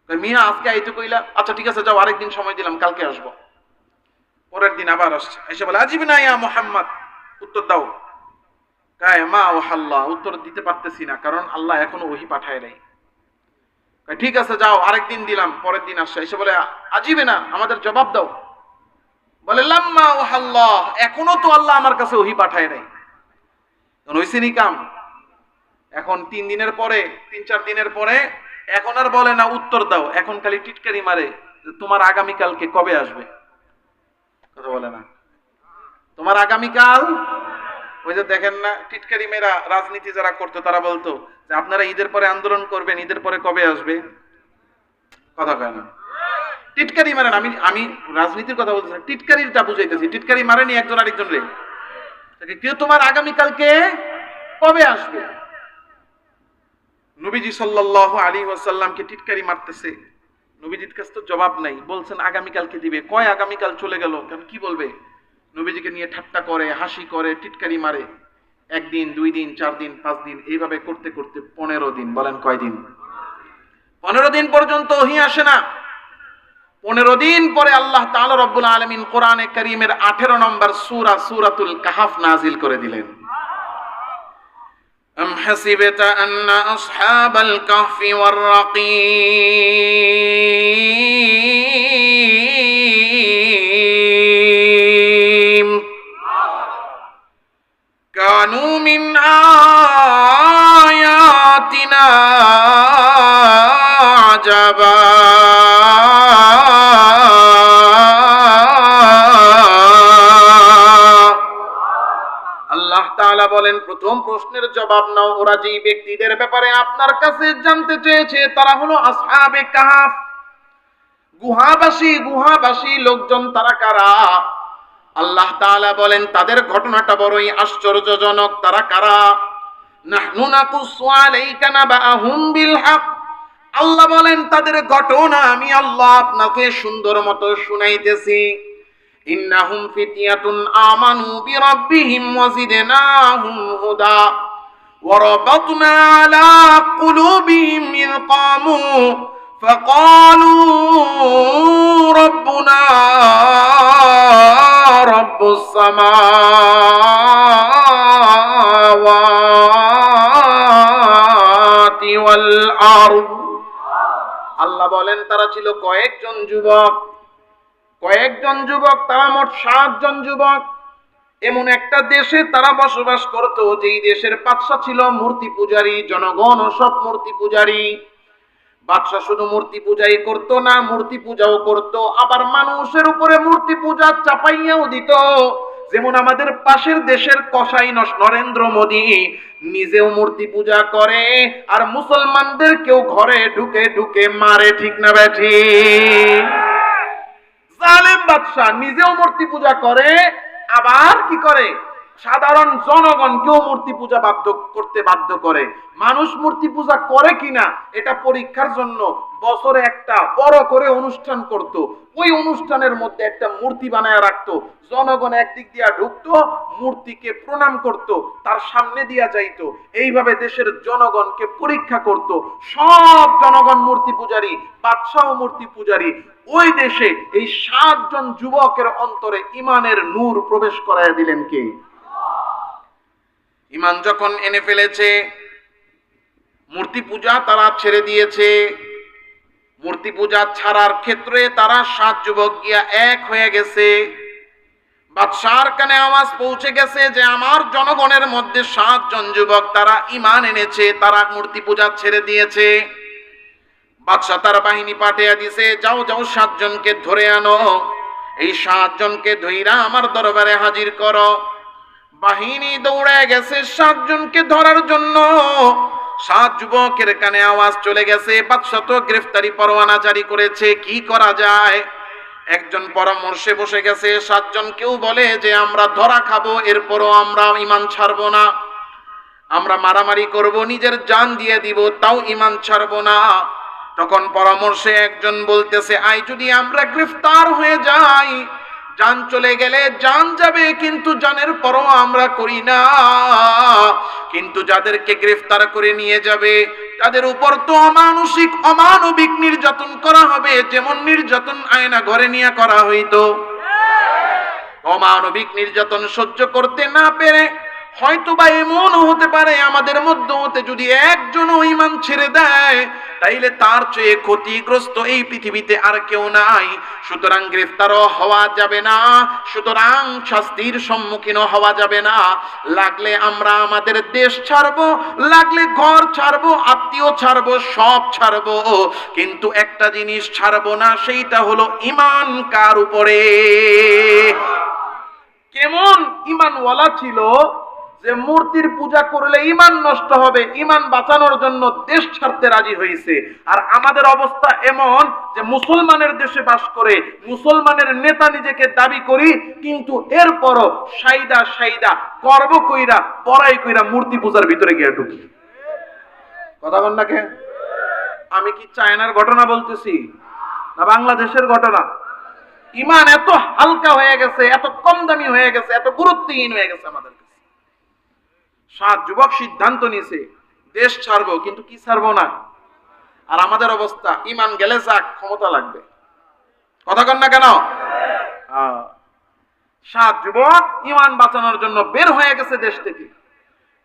মিয়া আজকে আইতে কইলা, আচ্ছা ঠিক আছে যাও, আরেকদিন সময় দিলাম, কালকে আসবো। পরের দিন আবার আসছে, এসে বলে, আজিবনা ইয়া মুহাম্মদ, উত্তর দাও। কায় মা ওয়াহাল্লাহ, উত্তর দিতে পারতেছি না, কারণ আল্লাহ এখনো ওহী পাঠায় নাই। ঠিক আছে যাও, আরেকদিন দিলাম। পরের দিন আসছে, এসে বলে, আজিবে না, আমাদের জবাব দাও। বলে, লাম্মা ওয়াহাল্লাহ, এখনো তো আল্লাহ আমার কাছে ওহী পাঠায় নাই। হইছে নি কাম? এখন 3 দিনের পরে 3-4 দিনের পরে এখন আর বলে না উত্তর দাও, এখন খালি টিটকারি মারে যে তোমার আগামীকালকে কবে আসবে। কথা বলে না তোমার আগামীকাল। ওই যে দেখেন না টিটকারি মেয়েরা রাজনীতি যারা করতো তারা বলতো যে আপনারা ঈদের পরে আন্দোলন করবেন, ঈদের পরে কবে আসবে। কথা কয় না টিটকারি মারেন। আমি রাজনীতির কথা বলতেছি, টিটকারিটা বুঝাইতেছি। টিটকারি মারেনি একজন আরেকজন রে, কেউ তোমার আগামীকালকে কবে আসবে। নবীজি সাল্লাল্লাহু আলাইহি ওয়াসাল্লামকে টিটকারি মারতেছে, নবীজির কাছে তো জবাব নাই, বলছেন আগামীকালকে দিবে। কয় আগামীকাল চলে গেল, কারণ কি বলবে। নবীজিকে নিয়ে ঠাট্টা করে, হাসি করে, টিটকারি মারে। 1 দিন 2 দিন 4 দিন 5 দিন এইভাবে করতে করতে 15 দিন, বলেন কয় দিন। 15 দিন পর্যন্ত ওহী আসে না। 15 দিন পরে আল্লাহ তাআলা রব্বুল আলামিন কোরআনে কারীমের 18 নম্বর সূরা সূরাতুল কাহফ নাজিল করে দিলেন। أم حسبت أن أصحاب الكهف والرقيم كانوا من آياتنا عجبا বলেন প্রথম প্রশ্নের জবাব নাও। ওরা যেই ব্যক্তিদের ব্যাপারে আপনার কাছে জানতে চেয়েছে তারা হলো আসহাবে কাহফ, গুহাবাসী লোকজন। তারা কারা? আল্লাহ তাআলা বলেন তাদের ঘটনাটা বড়ই আশ্চর্যজনক। তারা কারা? নাহনু নাকুসু আলাইকা নাবাহুম বিল হক। আল্লাহ বলেন তাদের ঘটনা আমি আল্লাহ আপনাকে সুন্দর মতো শুনাইতেছি। ইন্নাহুম ফিতিয়াতুন আমানু বিরাব্বিহিম ওয়াজিদনাহুম হুদা ওয়া রাবাতনা আলা কুলুবিহিম ইয কামু ফাকালু রাব্বুনা রাব্বুস সামাওয়াতি ওয়াল আরদ। আল্লাহ বলেন তারা ছিল কয়েকজন যুবক, তারা মোট 7 জন যুবক। এমন একটা দেশে তারা বসবাস করত যেই দেশের বাদশা ছিল মূর্তি পূজারী, জনগণ সব মূর্তি পূজারী। বাদশা শুধু মূর্তি পূজাই করত না, মূর্তি পূজাও করত, আবার মানুষের উপরে মূর্তি পূজা চাপাইয়াও দিত। যেমন আমাদের পাশের দেশের কসাই নরেন্দ্র মোদী নিজেও মূর্তি পূজা করে আর মুসলমানদেরকেও ঘরে ঢুকে ঢুকে মারে, ঠিক না বেঠিক? জালেম বাদশা নিজেও মূর্তি পূজা করে, আবার কি করে সাধারণ জনগণকেও মূর্তি পূজা করতে বাধ্য করে। মানুষ মূর্তি পূজা করে কিনা এটা পরীক্ষার জন্য বছরে একটা বড় করে অনুষ্ঠান করত। ওই অনুষ্ঠানের মধ্যে একটা মূর্তি বানায় রাখতো। জনগণ একদিক দিয়া ঢুকতো, মূর্তিকে প্রণাম করত, তার সামনে দিয়া যাইতো। এইভাবে দেশের জনগণকে পরীক্ষা করত। সব জনগণ মূর্তি পূজারী, বাদশাও মূর্তি পূজারী। ওই দেশে এই 7 জন যুবকের অন্তরে ইমানের নূর প্রবেশ করায় দিলেন কে? ইমান যখন এনে ফেলেছে, মূর্তি পূজা তারা ছেড়ে দিয়েছে। মূর্তি পূজা ছাড়ার ক্ষেত্রে তারা 7 যুবক গিয়া এক হয়ে গেছে। বাদশার কানে আওয়াজ পৌঁছে গেছে যে আমার জনগণের মধ্যে 7 জন যুবক তারা ইমান এনেছে, তারা মূর্তি পূজা ছেড়ে দিয়েছে। বাদশা তার বাহিনী পাঠিয়ে দিছে, যাও 7 জনকে ধরে আনো। এই 7 জনকে ধইরা আমার দরবারে হাজির করো। বাহিনী দৌড়ে গেছে 7 জনকে ধরার জন্য। 7 যুবকের কানে আওয়াজ চলে গেছে, বাদশা তো গ্রেফতারি পরোয়ানা জারি করেছে, কি করা যায়? একজন পরামর্শে বসে গেছে। 7 জন কেউ বলে যে আমরা ধরা খাবো, এরপরও আমরা ঈমান ছাড়বো না, আমরা মারামারি করব, নিজের জান দিয়ে দিব, তাও ঈমান ছাড়বো না। তখন পরামর্শে একজন বলতেছে, আই যদি আমরা গ্রেফতার হয়ে যাই, জান চলে গেলে জান যাবে, কিন্তু জানের পরোয়া আমরা করি না। কিন্তু যাদেরকে গ্রেফতার করে নিয়ে যাবে তাদের উপর তো অমানবিক নির্যাতন করা হবে, যেমন নির্যাতন আয়না ঘরে নিয়ে করা হইতো। অমানবিক নির্যাতন সহ্য করতে না পেরে হয়তোবা এমনও হতে পারে আমাদের মধ্যে হতে যদি একজনও ঈমান ছেড়ে দেয় তাইলে তার চেয়ে ক্ষতিগ্রস্ত এই পৃথিবীতে আর কেউ নাই। সুতরাং গ্রেফতারও হওয়া যাবে না, সুতরাং শাস্তির সম্মুখীনও হওয়া যাবে না। লাগলে আমরা আমাদের দেশ ছাড়বো, লাগলে ঘর ছাড়বো, আত্মীয় ছাড়বো, সব ছাড়বো, কিন্তু একটা জিনিস ছাড়বো না, সেইটা হলো ঈমান কার উপরে। কেমন ঈমানওয়ালা ছিল যে মূর্তির পূজা করলে ঈমান নষ্ট হবে, ঈমান বাঁচানোর জন্য দেশ ছাড়তে রাজি হয়েছে। আর আমাদের অবস্থা এমন যে মুসলমানের দেশে বাস করে, মুসলমানের নেতা নিজেকে দাবি করি, কিন্তু এরপরও সাইদা সাইদা করব কইরা পড়াই কইরা মূর্তি পূজার ভিতরে গিয়ে ঢুকি। কথা বল না কে? আমি কি চায়নার ঘটনা বলতেছি না বাংলাদেশের ঘটনা? ঈমান এত হালকা হয়ে গেছে, এত কম দামি হয়ে গেছে, এত গুরুত্বহীন হয়ে গেছে আমাদের কাছে। 7 যুবক সিদ্ধান্ত নিয়েছে দেশ ছাড়বো, কিন্তু কি ছাড়বো না। আর আমাদের অবস্থা, ঈমান গেলে যাক, ক্ষমতা লাগবে। কথা কন না কেন? 7 যুবক ঈমান বাঁচানোর জন্য বের হয়ে গেছে দেশ থেকে।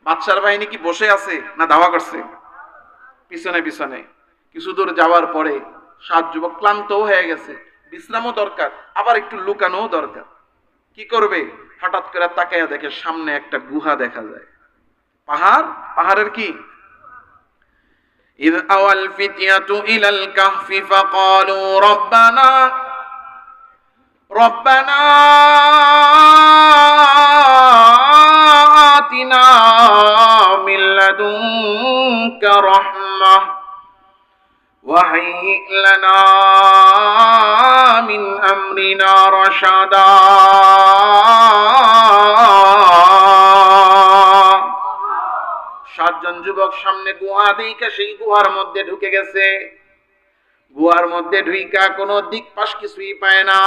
বাদশার বাহিনী কি বসে আছে না দাওয়া করছে? পিছনে পিছনে কিছু দূর যাওয়ার পরে 7 যুবক ক্লান্তও হয়ে গেছে, বিশ্রামও দরকার, আবার একটু লুকানোও দরকার। কি করবে? হঠাৎ করে তাকায়া দেখে সামনে একটা গুহা দেখা যায়। পাহাড়, পাহাড়ের কি? ইয আওয়াল ফিতয়াতু ইলাল কাহফি ফাকালু রব্বানা রব্বানা আতিনা মিন লাদুনকা রাহমাহ وهيئ لنا من أمرنا رشدا। 7 জন যুবক সামনে গুহা দেখে সেই গুহার মধ্যে ঢুকে গেছে। গুহার মধ্যে ঢুইকা কোনো দিক পাশ কিছুই পায় না,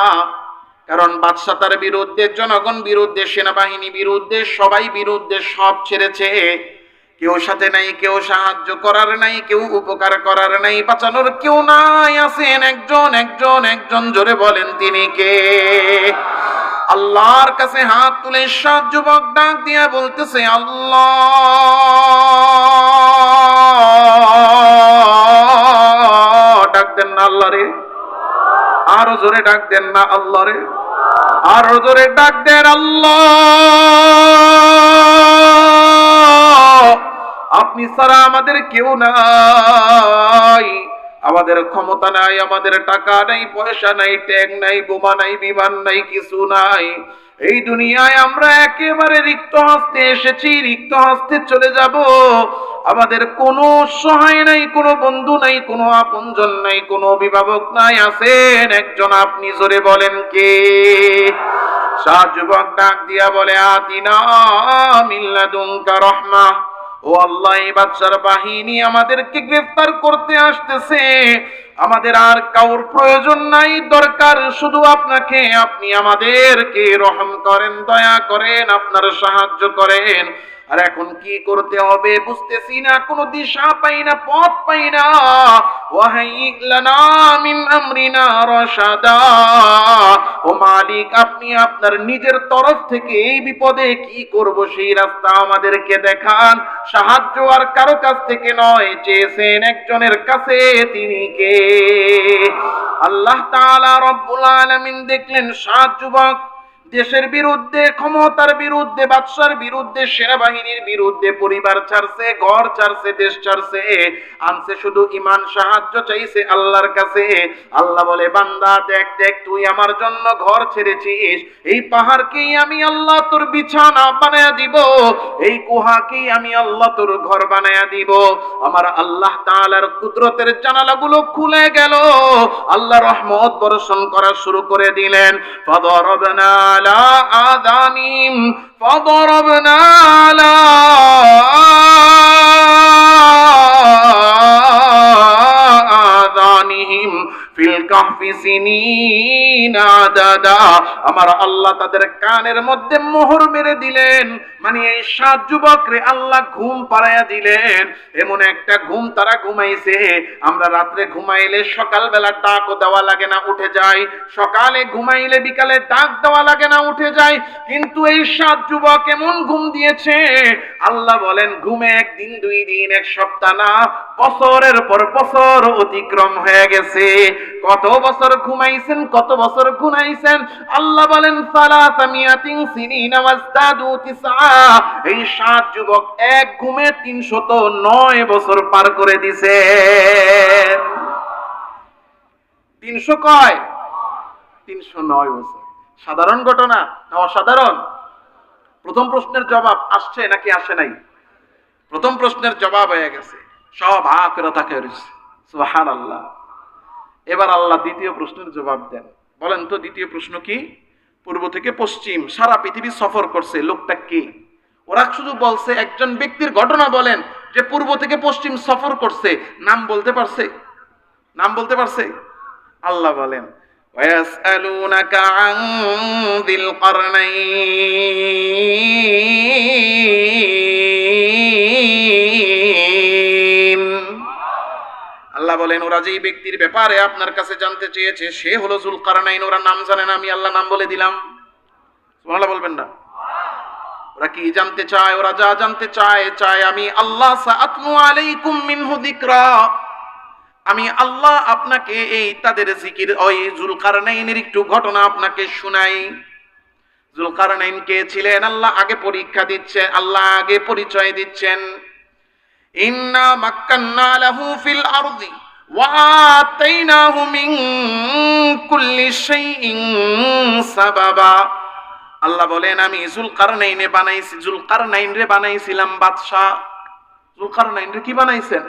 কারণ বাদশা তার বিরুদ্ধে, জনগণ বিরুদ্ধে, সেনাবাহিনী বিরুদ্ধে, সবাই বিরুদ্ধে, সব ছেড়েছে। কেউ সাথে নাই, কেউ সাহায্য করার নাই, কেউ উপকার করার নাই, বাঁচানোর কেউ নাই। আছেন একজন, একজন, একজন, জোরে বলেন তিনি কে? আল্লাহর কাছে হাত তুলে 7 যুবক ডাক দিয়া বলতেছে, আল্লাহ, ডাক দেন না আল্লাহ রে, আরো জোরে ডাক দেন না আল্লাহ রে, আরো জোরে ডাক দেন আল্লাহ। আপনি ছাড়া আমাদের কেউ নাই, আমাদের ক্ষমতা নাই, আমাদের টাকা নাই, পয়সা নাই, ট্যাঙ্ক নাই, বোমা নাই, বিমান নাই, কিছু নাই। এই দুনিয়ায় আমরা একেবারে রিক্ত হস্তে এসেছি, রিক্ত হস্তে চলে যাব। আমাদের কোনো সহায় নাই, কোনো বন্ধু নাই, কোনো আপনজন নাই, কোনো অভিভাবক নাই। আছেন একজন, আপনি জোরে বলেন কে? 7 যুবক ডাক দিয়া বলে, আতিনা মিন লাদুনকা রাহমাহ। ও আল্লাহ, এই বাদশার বাহিনী আমাদেরকে গ্রেফতার করতে আসতেছে, আমাদের আর কাউর প্রয়োজন নাই, দরকার শুধু আপনাকে। আপনি আমাদেরকে রহম করেন, দয়া করেন, আপনার সাহায্য করেন। আর এখন কি করতে হবে বুঝতেছি না, কোনো দিশা পাই না, পথ পাই না। ওয়াহাইয়্ লানা মিন আমরিনা রাশাদা। ও মালিক, আপনি আপনার নিজের তরফ থেকে এই বিপদে কি করব সেই রাস্তা আমাদেরকে দেখান। সাহায্য আর কারো কাছ থেকে নয়, চেয়েছেন একজনের কাছে, তিনি কে? আল্লাহ তাআলা রব্বুল আলামিন দেখলেন 7 যুবক দেশের বিরুদ্ধে, ক্ষমতার বিরুদ্ধে, বাদশার বিরুদ্ধে, সেনাবাহিনীর বিরুদ্ধে পরিবার ছাড়ছে, ঘর ছাড়ছে, দেশ ছাড়ছে, আনছে শুধু ঈমান, সাহায্য চাইছে আল্লাহর কাছে। আল্লাহ বলে, বান্দা দেখ দেখ, তুই আমার জন্য ঘর ছেড়েছিস, এই পাহাড়কেই আমি আল্লাহ তোর বিছানা বানায়া দিব, এই গুহাকেই আমি আল্লাহ তোর ঘর বানায়া দিব। আমার আল্লাহ তাআলার কুদরতের জানালাগুলো খুলে গেল, আল্লাহ রহমত বর্ষণ করা শুরু করে দিলেন। ফাদরাবনা আলা আযানিহিম ফাদরাবনা আলা আযানিহিম ফিল কাহফি সিনিনা আদাদা। আমার আল্লাহ তাদের কানের মধ্যে মোহর মেরে দিলেন, মানে এই 7 যুবকরে আল্লাহ ঘুম পাড়াইয়া দিলেন। এমন একটা ঘুম তারা ঘুমাইছে, আমরা রাত্রে ঘুমাইলে সকালবেলা ডাকও দেওয়া লাগে না, উঠে যায়। সকালে ঘুমাইলে বিকালে ডাক দেওয়া লাগে না, উঠে যায়। কিন্তু এই 7 যুবক এমন ঘুম দিয়েছে, আল্লাহ বলেন ঘুমে একদিন, 2 দিন, 1 সপ্তাহ না, বছরের পর বছর অতিক্রম হয়ে গেছে। কত বছর ঘুমাইছেন, কত বছর ঘুমাইছেন? আল্লাহ বলেন সালাসামিয়াতিন সিনিনা ওয়াজদাদু তিসআ। এই 7 যুবক এক ঘুমে 309 বছর পার করে দিছে। 300 কয়? 309 বছর। সাধারণ ঘটনা না অসাধারণ? প্রথম প্রশ্নের জবাব আসছে নাকি আসে নাই? প্রথম প্রশ্নের জবাব হয়ে গেছে, সব হা করে তাকিয়ে রয়েছে। সুবহানাল্লাহ। এবার আল্লাহ দ্বিতীয় প্রশ্নের জবাব দেন। বলেন তো দ্বিতীয় প্রশ্ন কি? পূর্ব থেকে পশ্চিম সারা পৃথিবী সফর করছে, লোকটা কে? ওরা শুধু বলছে একজন ব্যক্তির ঘটনা বলেন যে পূর্ব থেকে পশ্চিম সফর করছে, নাম বলতে পারছে? নাম বলতে পারছে? আল্লাহ বলেন ওয়ায়াসআলুনাকা আন যিল কারনাইন। আল্লাহ বলেন ওরা যেই ব্যক্তির ব্যাপারে আপনার কাছে জানতে চেয়েছে সে হলো যুলকারনাইন। ওরা নাম জানে না, আমি আল্লাহ নাম বলে দিলাম। সুবহানাল্লাহ বলবেন না? ওরা কি জানতে চায়? ওরা যা জানতে চায় আমি আল্লাহ সাআতলু আলাইকুম মিনহু যিকরা। আমি আল্লাহ আপনাকে এই তাদের জিকির, ওই যুলকারনাইনের একটু ঘটনা আপনাকে শুনাই। যুলকারনাইন কে ছিলেন? আল্লাহ আগে পরীক্ষা দিচ্ছেন, আল্লাহ আগে পরিচয় দিচ্ছেন। ইন্না মাক্কান্না লাহু ফিল আরদি ওয়া আতাইনাহু মিন কুল্লি শাইইন সাবাবা। আল্লাহ বলেন আমি যুলকারনাইনে বানাইছি, যুলকারনাইনরে বানাইছিলাম বাদশা। যুলকারনাইনরে কি বানাইছেন?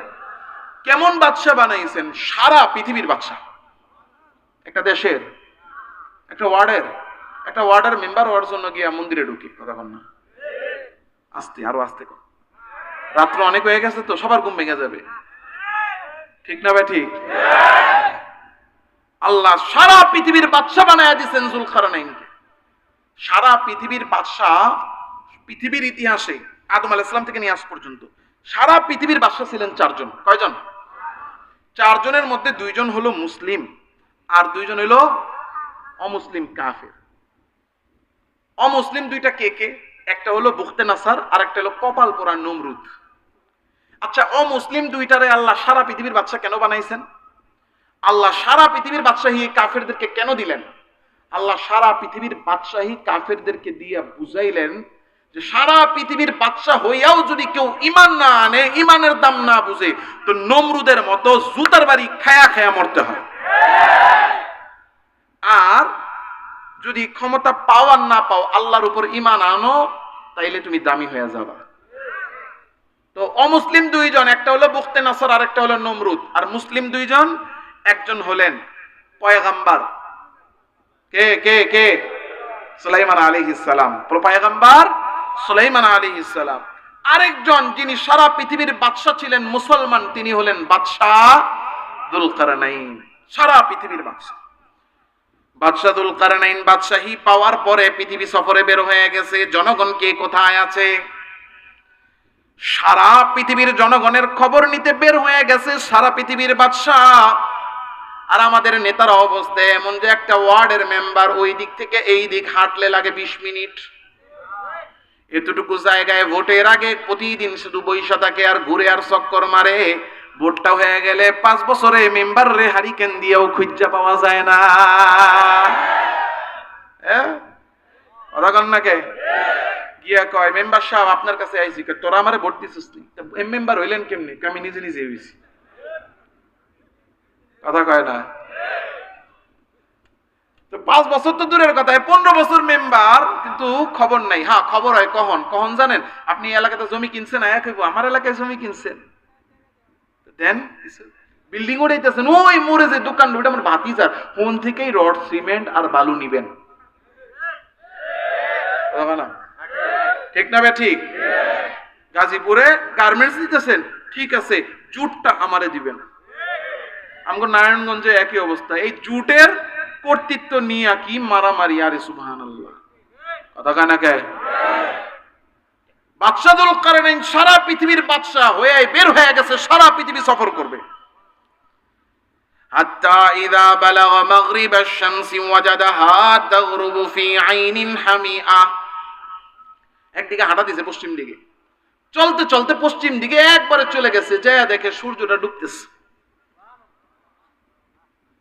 কেমন বাদশা বানাইছেন? সারা পৃথিবীর বাদশা। একটা দেশের, একটা ওয়ার্ডের মেম্বার হওয়ার জন্য গিয়া মন্দিরে ঢুকে কথা বল না, আস্তে, আরো আস্তে কর। রাত্র অনেক হয়ে গেছে তো সবার ঘুম ভেঙে যাবে, ঠিক না ভাই? ঠিক। আল্লাহ সারা পৃথিবীর বাদশা বানায়া দিয়েছেন যুলকারনাইনকে। সারা পৃথিবীর বাদশা, পৃথিবীর ইতিহাসে আদম আলাইহিস সালাম থেকে নিয়ে আজ পর্যন্ত সারা পৃথিবীর বাদশা ছিলেন 4 জন। কয়জন? 4 জনের মধ্যে 2 জন হলো মুসলিম আর 2 জন হলো অমুসলিম কাফের। অমুসলিম 2টা কে কে? একটা হলো বুখতে নাসার আর একটা হলো কপাল পোড়া নমরুদ। আচ্ছা, অমুসলিম 2টারে আল্লাহ সারা পৃথিবীর বাদশা কেন বানাইছেন? আল্লাহ সারা পৃথিবীর বাদশাহী কাফেরদেরকে কেন দিলেন? আল্লাহ সারা পৃথিবীর বাদশাহী কাফেরদেরকে দিয়ে বুঝাইলেন যে সারা পৃথিবীর বাদশা হইয়াও যদি কেউ ঈমান না আনে, ঈমানের দাম না বুঝে, তো নমরুদের মতো জুতার বাড়ি খায়া খায়া মরতে হয়। আর যদি ক্ষমতা পাও আর না পাও, আল্লাহর উপর ঈমান আনো, তাইলে তুমি দামি হয়ে যাবা। তো অমুসলিম 2 জন, একটা হলো বুখতে নাসর আর একটা হলো নমরুদ। আর মুসলিম 2 জন, একজন হলেন পয়গম্বর। কে কে কে? সুলাইমান আলাইহিস সালাম, পয়গম্বর সুলাইমান আলাইহিস সালাম। আরেকজন যিনি সারা পৃথিবীর বাদশা ছিলেন মুসলমান, তিনি হলেন বাদশাহ যুলকারনাইন। সারা পৃথিবীর বাদশা যুলকারনাইন বাদশাহী পাওয়ার পরে পৃথিবী সফরে বের হয়ে গেছে। জনগণ কে কোথায় আছে? সারা পৃথিবীর জনগণের খবর নিতে বের হয়ে গেছে সারা পৃথিবীর বাদশাহ। আর আমাদের নেতারা অবস্থা এমন যে একটা ওয়ার্ডের মেম্বার ওই দিক থেকে এই দিক হাঁটলে লাগে 20 মিনিট। এতটুকু জায়গায় ভোটের আগে প্রতিদিন শুধু বৈশা থাকে আর ঘুরে আর চক্কর মারে। ভোটটা হয়ে গেলে 5 বছরে মেম্বার রে হারিকেন দিয়েও খুঁজা পাওয়া যায় না। নাকে গিয়া কয় মেম্বার সাহেব আপনার কাছে আইছি, তোরা আমারে ভোট দিছিস নি, মেম্বার হইলেন কেমনি? আমি নিজে নিজে হইছি। কথা কয় না। তো 5 বছর তো দূরের কথা, 15 বছর মেম্বার, কিন্তু খবর নাই। হ্যাঁ, খবর হয় কখন জানেন? আপনি এলাকাতে জমি কিনছেন, আমার এলাকায় জমি কিনছেন, দেন বিল্ডিং উঠাইতেছেন, ওই মোড়ে যে দোকান, ওইটা আমার ভাতিজার, ফোন থেকেই রড সিমেন্ট আর বালু নিবেন। ঠিক না ভাই? ঠিক। গাজীপুরে গার্মেন্টস দিতেছেন, ঠিক আছে, জুটটা আমারে দিবেন। আমগো নারায়ণগঞ্জে একই অবস্থা। এই জুটের কর্তৃত্ব নিয়ে কি মারামারি! আরে সুবহানাল্লাহ, কথা কয় না কে? বাদশাহ যুলকারনাইন সারা পৃথিবীর বাদশাহ হয়ে বের হয়ে গেছে, সারা পৃথিবী সফর করবে। হাত্তা ইযা বালাগা মাগরিবাশ শামসি ওয়াজাদাহা তাগরুবু ফি আইনিন হামিআ। একদিকে হাঁটা দিছে পশ্চিম দিকে, চলতে চলতে পশ্চিম দিকে একবারে চলে গেছে, যায় দেখে সূর্যটা ডুবতেছে।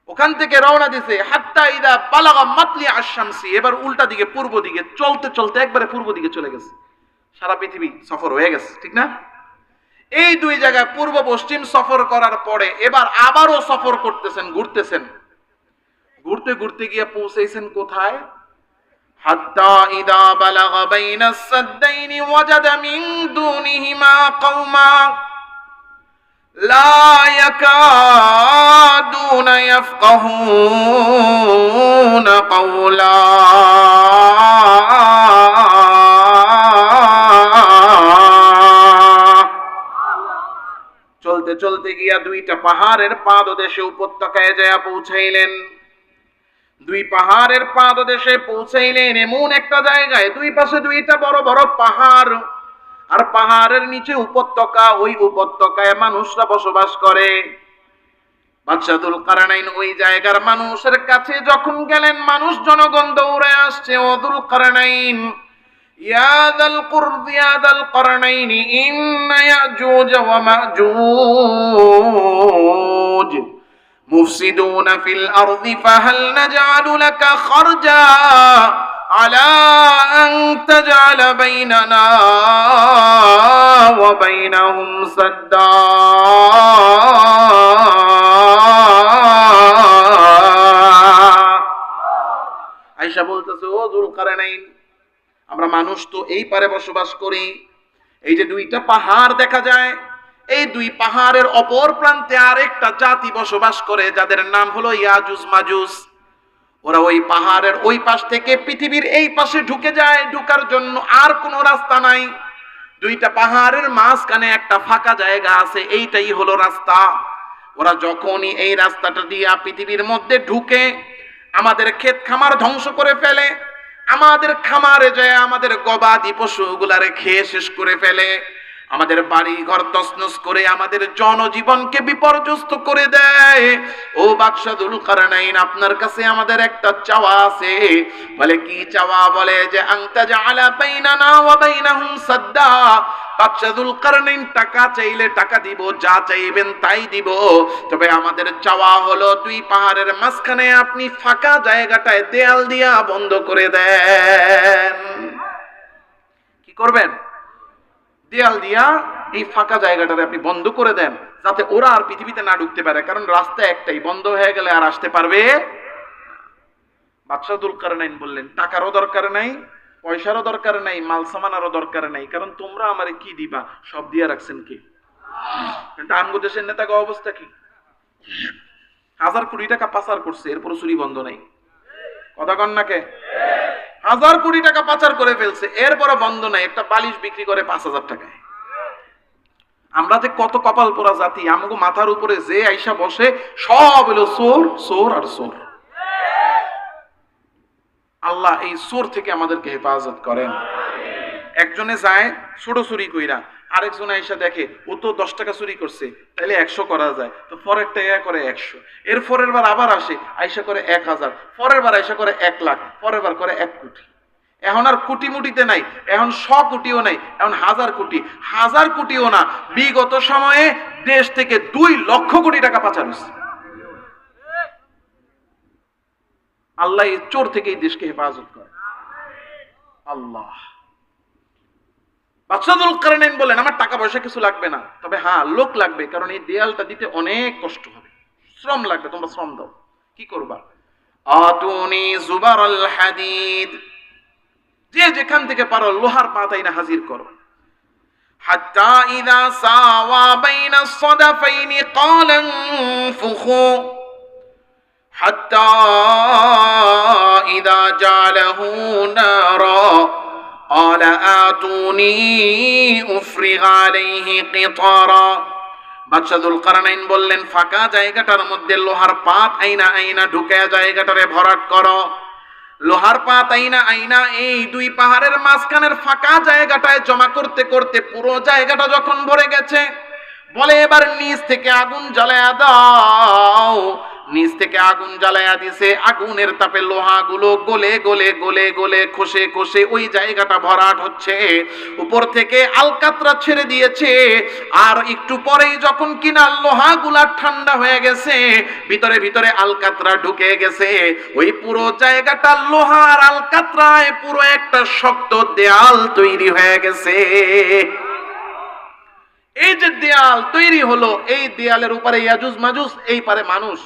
ওখান থেকে রওনা দিছে হাত্তা ইযা বালাগা মাতলিআশ শামসি, এবার উল্টা দিকে পূর্ব দিকে চলতে চলতে একবারে পূর্ব দিকে চলে গেছে। সারা পৃথিবী সফর হয়ে গেছে, ঠিক না? এই দুই জায়গায় পূর্ব পশ্চিম সফর করার পরে এবার আবারও সফর করতেছেন, ঘুরতেছেন। ঘুরতে ঘুরতে গিয়ে পৌঁছেছেন কোথায়? হাত্তা ইযা বালাগা বাইনাস সাদদাইনি ওয়াজাদা মিন দুনিহিমা কওমা লা ইয়াকাদুনা ইয়াফকাহুনা কাওলা। চলতে চলতে গিয়া দুইটা পাহাড়ের পাদদেশে উপত্যকায় যায় পৌঁছাইলেন। দুই পাহাড়ের পাদদেশে পৌঁছাইলেন এমন একটা জায়গায়, দুই পাশে দুইটা বড় বড় পাহাড়, আর পাহাড়ের নিচে উপত্যকা। ওই উপত্যকায় মানুষরা বসবাস করে। বাদশাহ যুলকারনাইন ওই জায়গার মানুষের কাছে যখন গেলেন, মানুষ জনগণ দৌড়ে আসছে, ও যুলকারনাইন, ইয়া যাল কারনাইন ইন্না ইয়াজুজ ওয়া মাজুজ মুফসিদুনা ফিল আরদি ফাহাল নাজআলু লাকা খারজা আলা আন তাজআলা বাইনানা ওয়া বাইনাহুম সাদ্দা। আয়েশা বলতেছে, ও যুলকারনাইন, আমরা মানুষ তো এই পারে বসবাস করি, এই যে দুইটা পাহাড় দেখা যায়, এই দুই পাহাড়ের অপর প্রান্তে আরেকটা জাতি বসবাস করে, যাদের নাম হলো ইয়াজুজ মাজুজ। ওরা ওই পাহাড়ের ওই পাশ থেকে পৃথিবীর এই পাশে ঢুকে যায়, ঢুকার জন্য আর কোনো রাস্তা নাই। দুইটা পাহাড়ের মাঝখানে একটা ফাঁকা জায়গা আছে, এইটাই হলো রাস্তা। ওরা যখনই এই রাস্তাটা দিয়ে পৃথিবীর মধ্যে ঢুকে আমাদের ক্ষেত খামার ধ্বংস করে ফেলে, আমাদের খামারে যায় আমাদের গবাদি পশুগুলারে খেয়ে শেষ করে ফেলে, আমাদের বাড়ি ঘর তছনছ করে আমাদের জনজীবনকে বিপর্যস্ত করে দেয়। ও বাদশাহ যুলকারনাইন, আপনার কাছে আমাদের একটা চাওয়া আছে। বলে কি চাওয়া? বলে যে আনতা জাআলা বাইনানা ওয়া বাইনাহুম সাদ্দা। বাদশাহ যুলকারনাইন টাকা চাইলে টাকা দিব, যা চাইবেন তাই দিব, তবে আমাদের চাওয়া হলো দুই পাহাড়ের মাঝখানে আপনি ফাঁকা জায়গাটায় দেয়াল দিয়া বন্ধ করে দেন। কি করবেন? দেয়াল দিয়া এই ফাঁকা জায়গাটারে আপনি বন্ধ করে দেন, যাতে ওরা আর পৃথিবীতে না ঢুকতে পারে, কারণ রাস্তা একটাই, বন্ধ হয়ে গেলে আর আসতে পারবে। বাদশাহ যুলকারনাইন বললেন, টাকারও দরকার নাই, পয়সারও দরকার নাই, মাল সামানারও দরকার নাই, কারণ তোমরা আমারে কি দিবা? সব দিয়া রাখছেন কি? কিন্তু আমগো দেশের নেতাকে অবস্থা কি? 1000 কোটি টাকা পাচার করছে, এরপর চুরি বন্ধ নাই। কথা কন নাকে? 1000 কোটি টাকা পাচার করে ফেলছে, এরপরে বন্ধ নাই। একটা বালিশ বিক্রি করে 5000 টাকায়। আমরা যে কত কপাল পোড়া জাতি, আমগো মাথার উপরে যে আইসা বসে সব হলো চোর, চোর আর চোর। আল্লাহ এই চোর থেকে আমাদেরকে হেফাজত করেন। একজনে যায় ছোট চুরি কইরা, আরেকজন আইসা দেখে ও তো 10 টাকা চুরি করছে, তাহলে 100 করা যায়, তো পরের টাকা করে 100, এর পরের বার আবার আসে, আইসা করে 1000, পরের বার আইসা করে 1 লাখ, পরের বার করে 1 কোটি। এখন আর কোটি মুটিতে নাই, এখন 100 কোটিও নাই, এখন 1000 কোটি, 1000 কোটিও না। বিগত সময়ে দেশ থেকে 2 লক্ষ কোটি টাকা পাচার হয়েছে। আল্লাহ এই চোর থেকে এই দেশকে হেফাজত করে। আল্লাহ। বাদশাহ যুলকারনাইন বলেন, আমার টাকা পয়সা কিছু লাগবে না, তবে হ্যাঁ লোক লাগবে, কারণ এই দেয়ালটা দিতে অনেক কষ্ট হবে, শ্রম লাগবে, তোমরা শ্রম দাও। কি করবা? আতুনি জুবারাল হাদিদ, যে যেখান থেকে পারো লোহার পাতাই না হাজির করো। হাত্তা ইযা সাওয়া বাইনাস সাদাফাইনি ক্বালা ইনফুখু হাত্তা ইযা জালাহু নারা قال آتوني أفرغ عليه قطرا। বাদশাহ যুলকারনাইন বললেন, ফাঁকা জায়গাটার মধ্যে লোহার পাত আইনা আইনা ঢুকে জায়গাটারে ভরাট করো, লোহার পাত আইনা আইনা এই দুই পাহাড়ের মাঝখানের ফাঁকা জায়গাটায় জমা করতে করতে পুরো জায়গাটা যখন ভরে গেছে, বলে এবার নিচ থেকে আগুন জ্বালায়া দাও। নিচ থেকে আগুন জ্বালায়া দিছে, আগুনের তাপে লোহাগুলো গলে গলে গলে গলে খসে খসে ওই জায়গাটা ভরাট হচ্ছে। উপর থেকে আলকাতরা ছেড়ে দিয়েছে, আর একটু পরেই যখন কিনা লোহাগুলা ঠান্ডা হয়ে গেছে, ভিতরে ভিতরে আলকাতরা ঢুকে গেছে, ওই পুরো জায়গাটা লোহার আলকাতরায় পুরো একটা শক্ত দেয়াল তৈরি হয়ে গেছে। এই যে দেয়াল তৈরি হলো, এই দেয়ালের উপরে ইয়াজুজ মাজুজ, এই পারে মানুষ।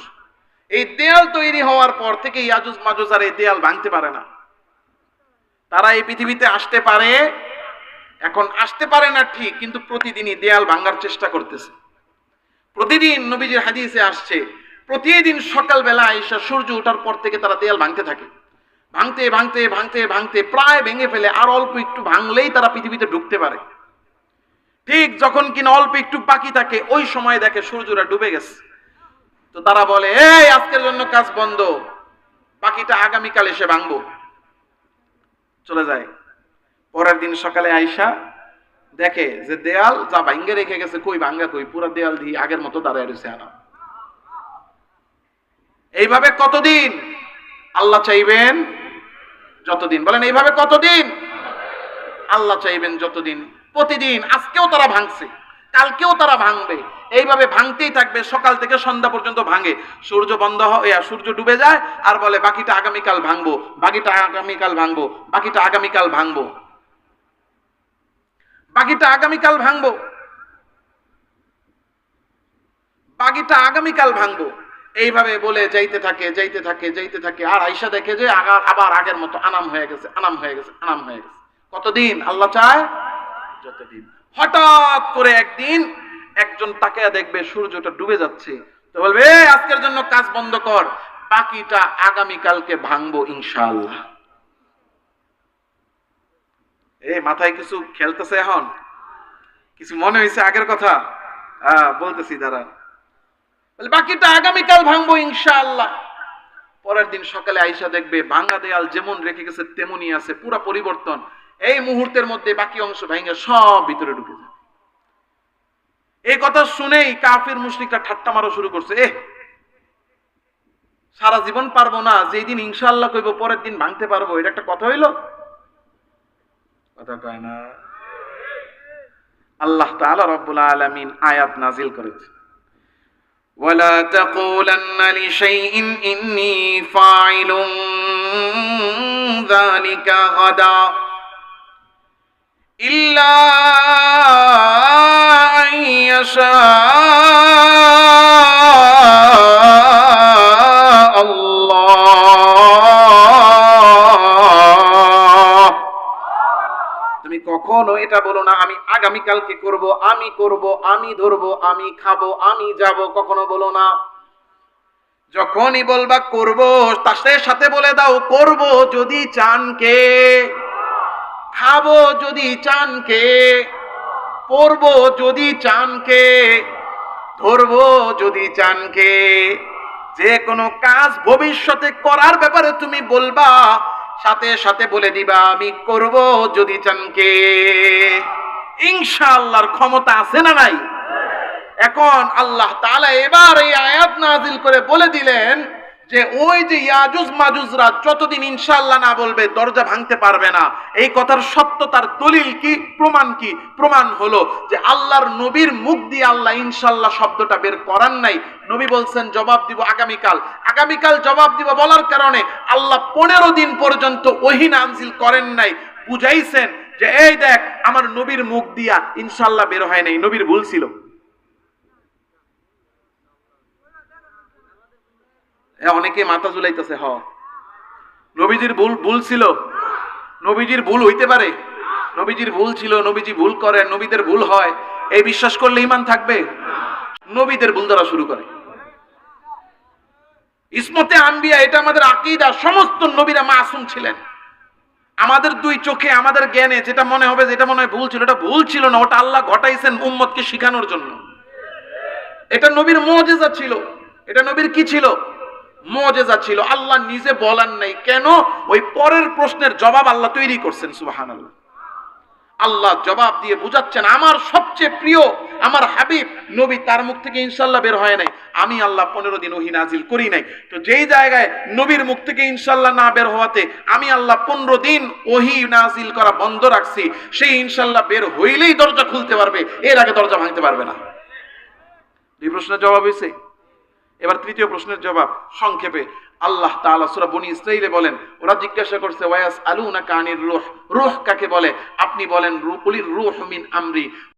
এই দেয়াল তৈরি হওয়ার পর থেকে ইয়াজুজ মাজুজ আর এই দেয়াল ভাঙতে পারে না। তারা এই পৃথিবীতে আসতে পারে, এখন আসতে পারে না ঠিক, কিন্তু প্রতিদিনই দেয়াল ভাঙার চেষ্টা করতেছে। প্রতিদিন নবীজির হাদিসে আসছে, প্রতিদিন সকালবেলা আয়েশা সূর্য ওঠার পর থেকে তারা দেয়াল ভাঙতে থাকে। ভাঙতে ভাঙতে ভাঙতে ভাঙতে প্রায় ভেঙে ফেলে, আর অল্প একটু ভাঙলেই তারা পৃথিবীতে ঢুকতে পারে। ঠিক যখন কিনা অল্প একটু বাকি থাকে, ওই সময় দেখে সূর্যটা ডুবে গেছে। তো তারা বলে, এই আজকের জন্য কাজ বন্ধ, বাকিটা আগামীকাল এসে ভাঙবো। চলে যায়। পরের দিন সকালে আয়েশা দেখে যে দেয়াল যা ভাঙ্গে রেখে গেছে, কই ভাঙ্গা কই, পুরো দেয়াল দিয়ে আগের মতো দাঁড়ায় রয়েছে। আনা এইভাবে কতদিন আল্লাহ চাইবেন? যতদিন। বলেন এইভাবে কতদিন আল্লাহ চাইবেন? যতদিন। প্রতিদিন। আজকেও তারা ভাঙছে, কালকেও তারা ভাঙবে, এইভাবে ভাঙতেই থাকবে। সকাল থেকে সন্ধ্যা পর্যন্ত ভাঙে। সূর্য বন্ধ হয়, সূর্য ডুবে যায়, আর বলে বাকিটা আগামীকাল ভাঙবো, বাকিটা আগামীকাল ভাঙবো, বাকিটা আগামীকাল ভাঙবো, বাকিটা আগামীকাল ভাঙবো, বাকিটা আগামীকাল ভাঙবো। এইভাবে বলে যাইতে থাকে যাইতে থাকে যাইতে থাকে। আর আয়েশা দেখে যে আবার আগের মতো আনাম হয়ে গেছে, আনাম হয়ে গেছে, আনাম হয়ে গেছে। কতদিন আল্লাহ চায়? যতদিন। হঠাৎ করে একদিন একজন তাকিয়ে দেখবে সূর্যটা ডুবে যাচ্ছে, তো বলবে আজকের জন্য কাজ বন্ধ কর, বাকিটা আগামীকালকে ভাঙবো ইনশাআল্লাহ। মাথায় কিছু খেলতেছে, এখন কিছু মনে হয়েছে আগের কথা? বলতেছি দাঁড়া। বাকিটা আগামীকাল ভাঙবো ইনশাআল্লাহ। পরের দিন সকালে আয়েশা দেখবে ভাঙা দেয়াল যেমন রেখে গেছে তেমনই আছে, পুরা পরিবর্তন। এই মুহূর্তের মধ্যে বাকি অংশ ভেঙে সব ভিতরে ঢুকে যায়। এই কথা শুনেই কাফির মুশরিকরা ঠাট্টা মারা শুরু করছে। সারা জীবন পারবো না, যেই দিন ইনশাআল্লাহ কইব পরের দিন ভাঙতে পারবো, এটা একটা কথা হইল? কথা কয় না। আল্লাহ তাআলা রব্বুল আলামিন আয়াত নাজিল করেছে, ওয়ালা তাকুলান্না লিশাইইন ইন্নী ফাইলুন যালিকা গাদা ইল্লা আন ইয়াশা আল্লাহ। তুমি কখনো এটা বলো না আমি আগামীকালকে করব, আমি করব, আমি ধরবো, আমি খাবো, আমি যাব, কখনো বলো না। যখনই বলবা করব, তার সাথে বলে দাও করব যদি চান কে, খাবো যদি চান কে, পড়বো যদি চান কে, ধরবো যদি চান কে। যে কোনো কাজ ভবিষ্যতে করার ব্যাপারে তুমি বলবা, সাথে সাথে বলে দিবা আমি করব যদি চান কে। ইনশাআল্লাহর ক্ষমতা আছে না নাই? এখন আল্লাহ তাআলা এবার এই আয়াত নাযিল করে বলে দিলেন যে ওই যে ইয়াজুজ মাজুজরা যতদিন ইনশাআল্লাহ না বলবে দরজা ভাঙতে পারবে না। এই কথার সত্যতার দলিল কি, প্রমাণ কি? প্রমাণ হলো যে আল্লাহর নবীর মুখ দিয়ে আল্লাহ ইনশাআল্লাহ শব্দটা বের করান নাই। নবী বলছেন জবাব দিব আগামীকাল, আগামীকাল জবাব দিব বলার কারণে আল্লাহ 15 দিন পর্যন্ত ওহী নাযিল করেন নাই। বুঝাইছেন যে এই দেখ আমার নবীর মুখ দিয়া ইনশাআল্লাহ বের হয় নাই, নবীর ভুল ছিল। অনেকে মাথা ঝুলাইতেছে, নবীজির ভুল ছিল। নবীজির ভুল হইতে পারে, নবীজির ভুল ছিল, নবীজি ভুল করেন, নবীদের ভুল হয়, এই বিশ্বাস করলে ঈমান থাকবে? নবীদের ভুল ধরা শুরু করে। ইসমতে আম্বিয়া, এটা আমাদের আকীদা, সমস্ত নবীরা মাসুম ছিলেন। আমাদের দুই চোখে আমাদের জ্ঞানে যেটা মনে হবে যেটা মনে হয় ভুল ছিল, এটা ভুল ছিল না, ওটা আল্লাহ ঘটাইছেন উম্মতকে শিখানোর জন্য। এটা নবীর মুজিজা ছিল। এটা নবীর কি ছিল? মুজিজা ছিল, আল্লাহ নিজে বলেন নাই কেন, ওই পরের প্রশ্নের জবাব আল্লাহ তৈরি করছেন। সুবহানাল্লাহ। আল্লাহ জবাব দিয়ে বুঝাচ্ছেন আমার সবচেয়ে প্রিয় আমার হাবিব নবী, তার মুখ থেকে ইনশাল্লাহ বের হয় নাই, আমি আল্লাহ 15 দিন ওহী নাজিল করি নাই। তো যেই জায়গায় নবীর মুখ থেকে ইনশাল্লাহ না বের হওয়াতে আমি আল্লাহ 15 দিন ওহী নাজিল করা বন্ধ রাখছি, সেই ইনশাল্লাহ বের হইলেই দরজা খুলতে পারবে, এর আগে দরজা ভাঙতে পারবে না। দুই প্রশ্নের জবাব হয়েছে। এবার তৃতীয় প্রশ্নের জবাব সংক্ষেপে আল্লাহ তাআলা সূরা বনী ইসরাঈলে বলেন, ওরা জিজ্ঞাসা করছে ওয়াস আলুনাকা আনির রূহ, রূহ কাকে বলে? আপনি বলেন কুলির রূহ মিন আমরি,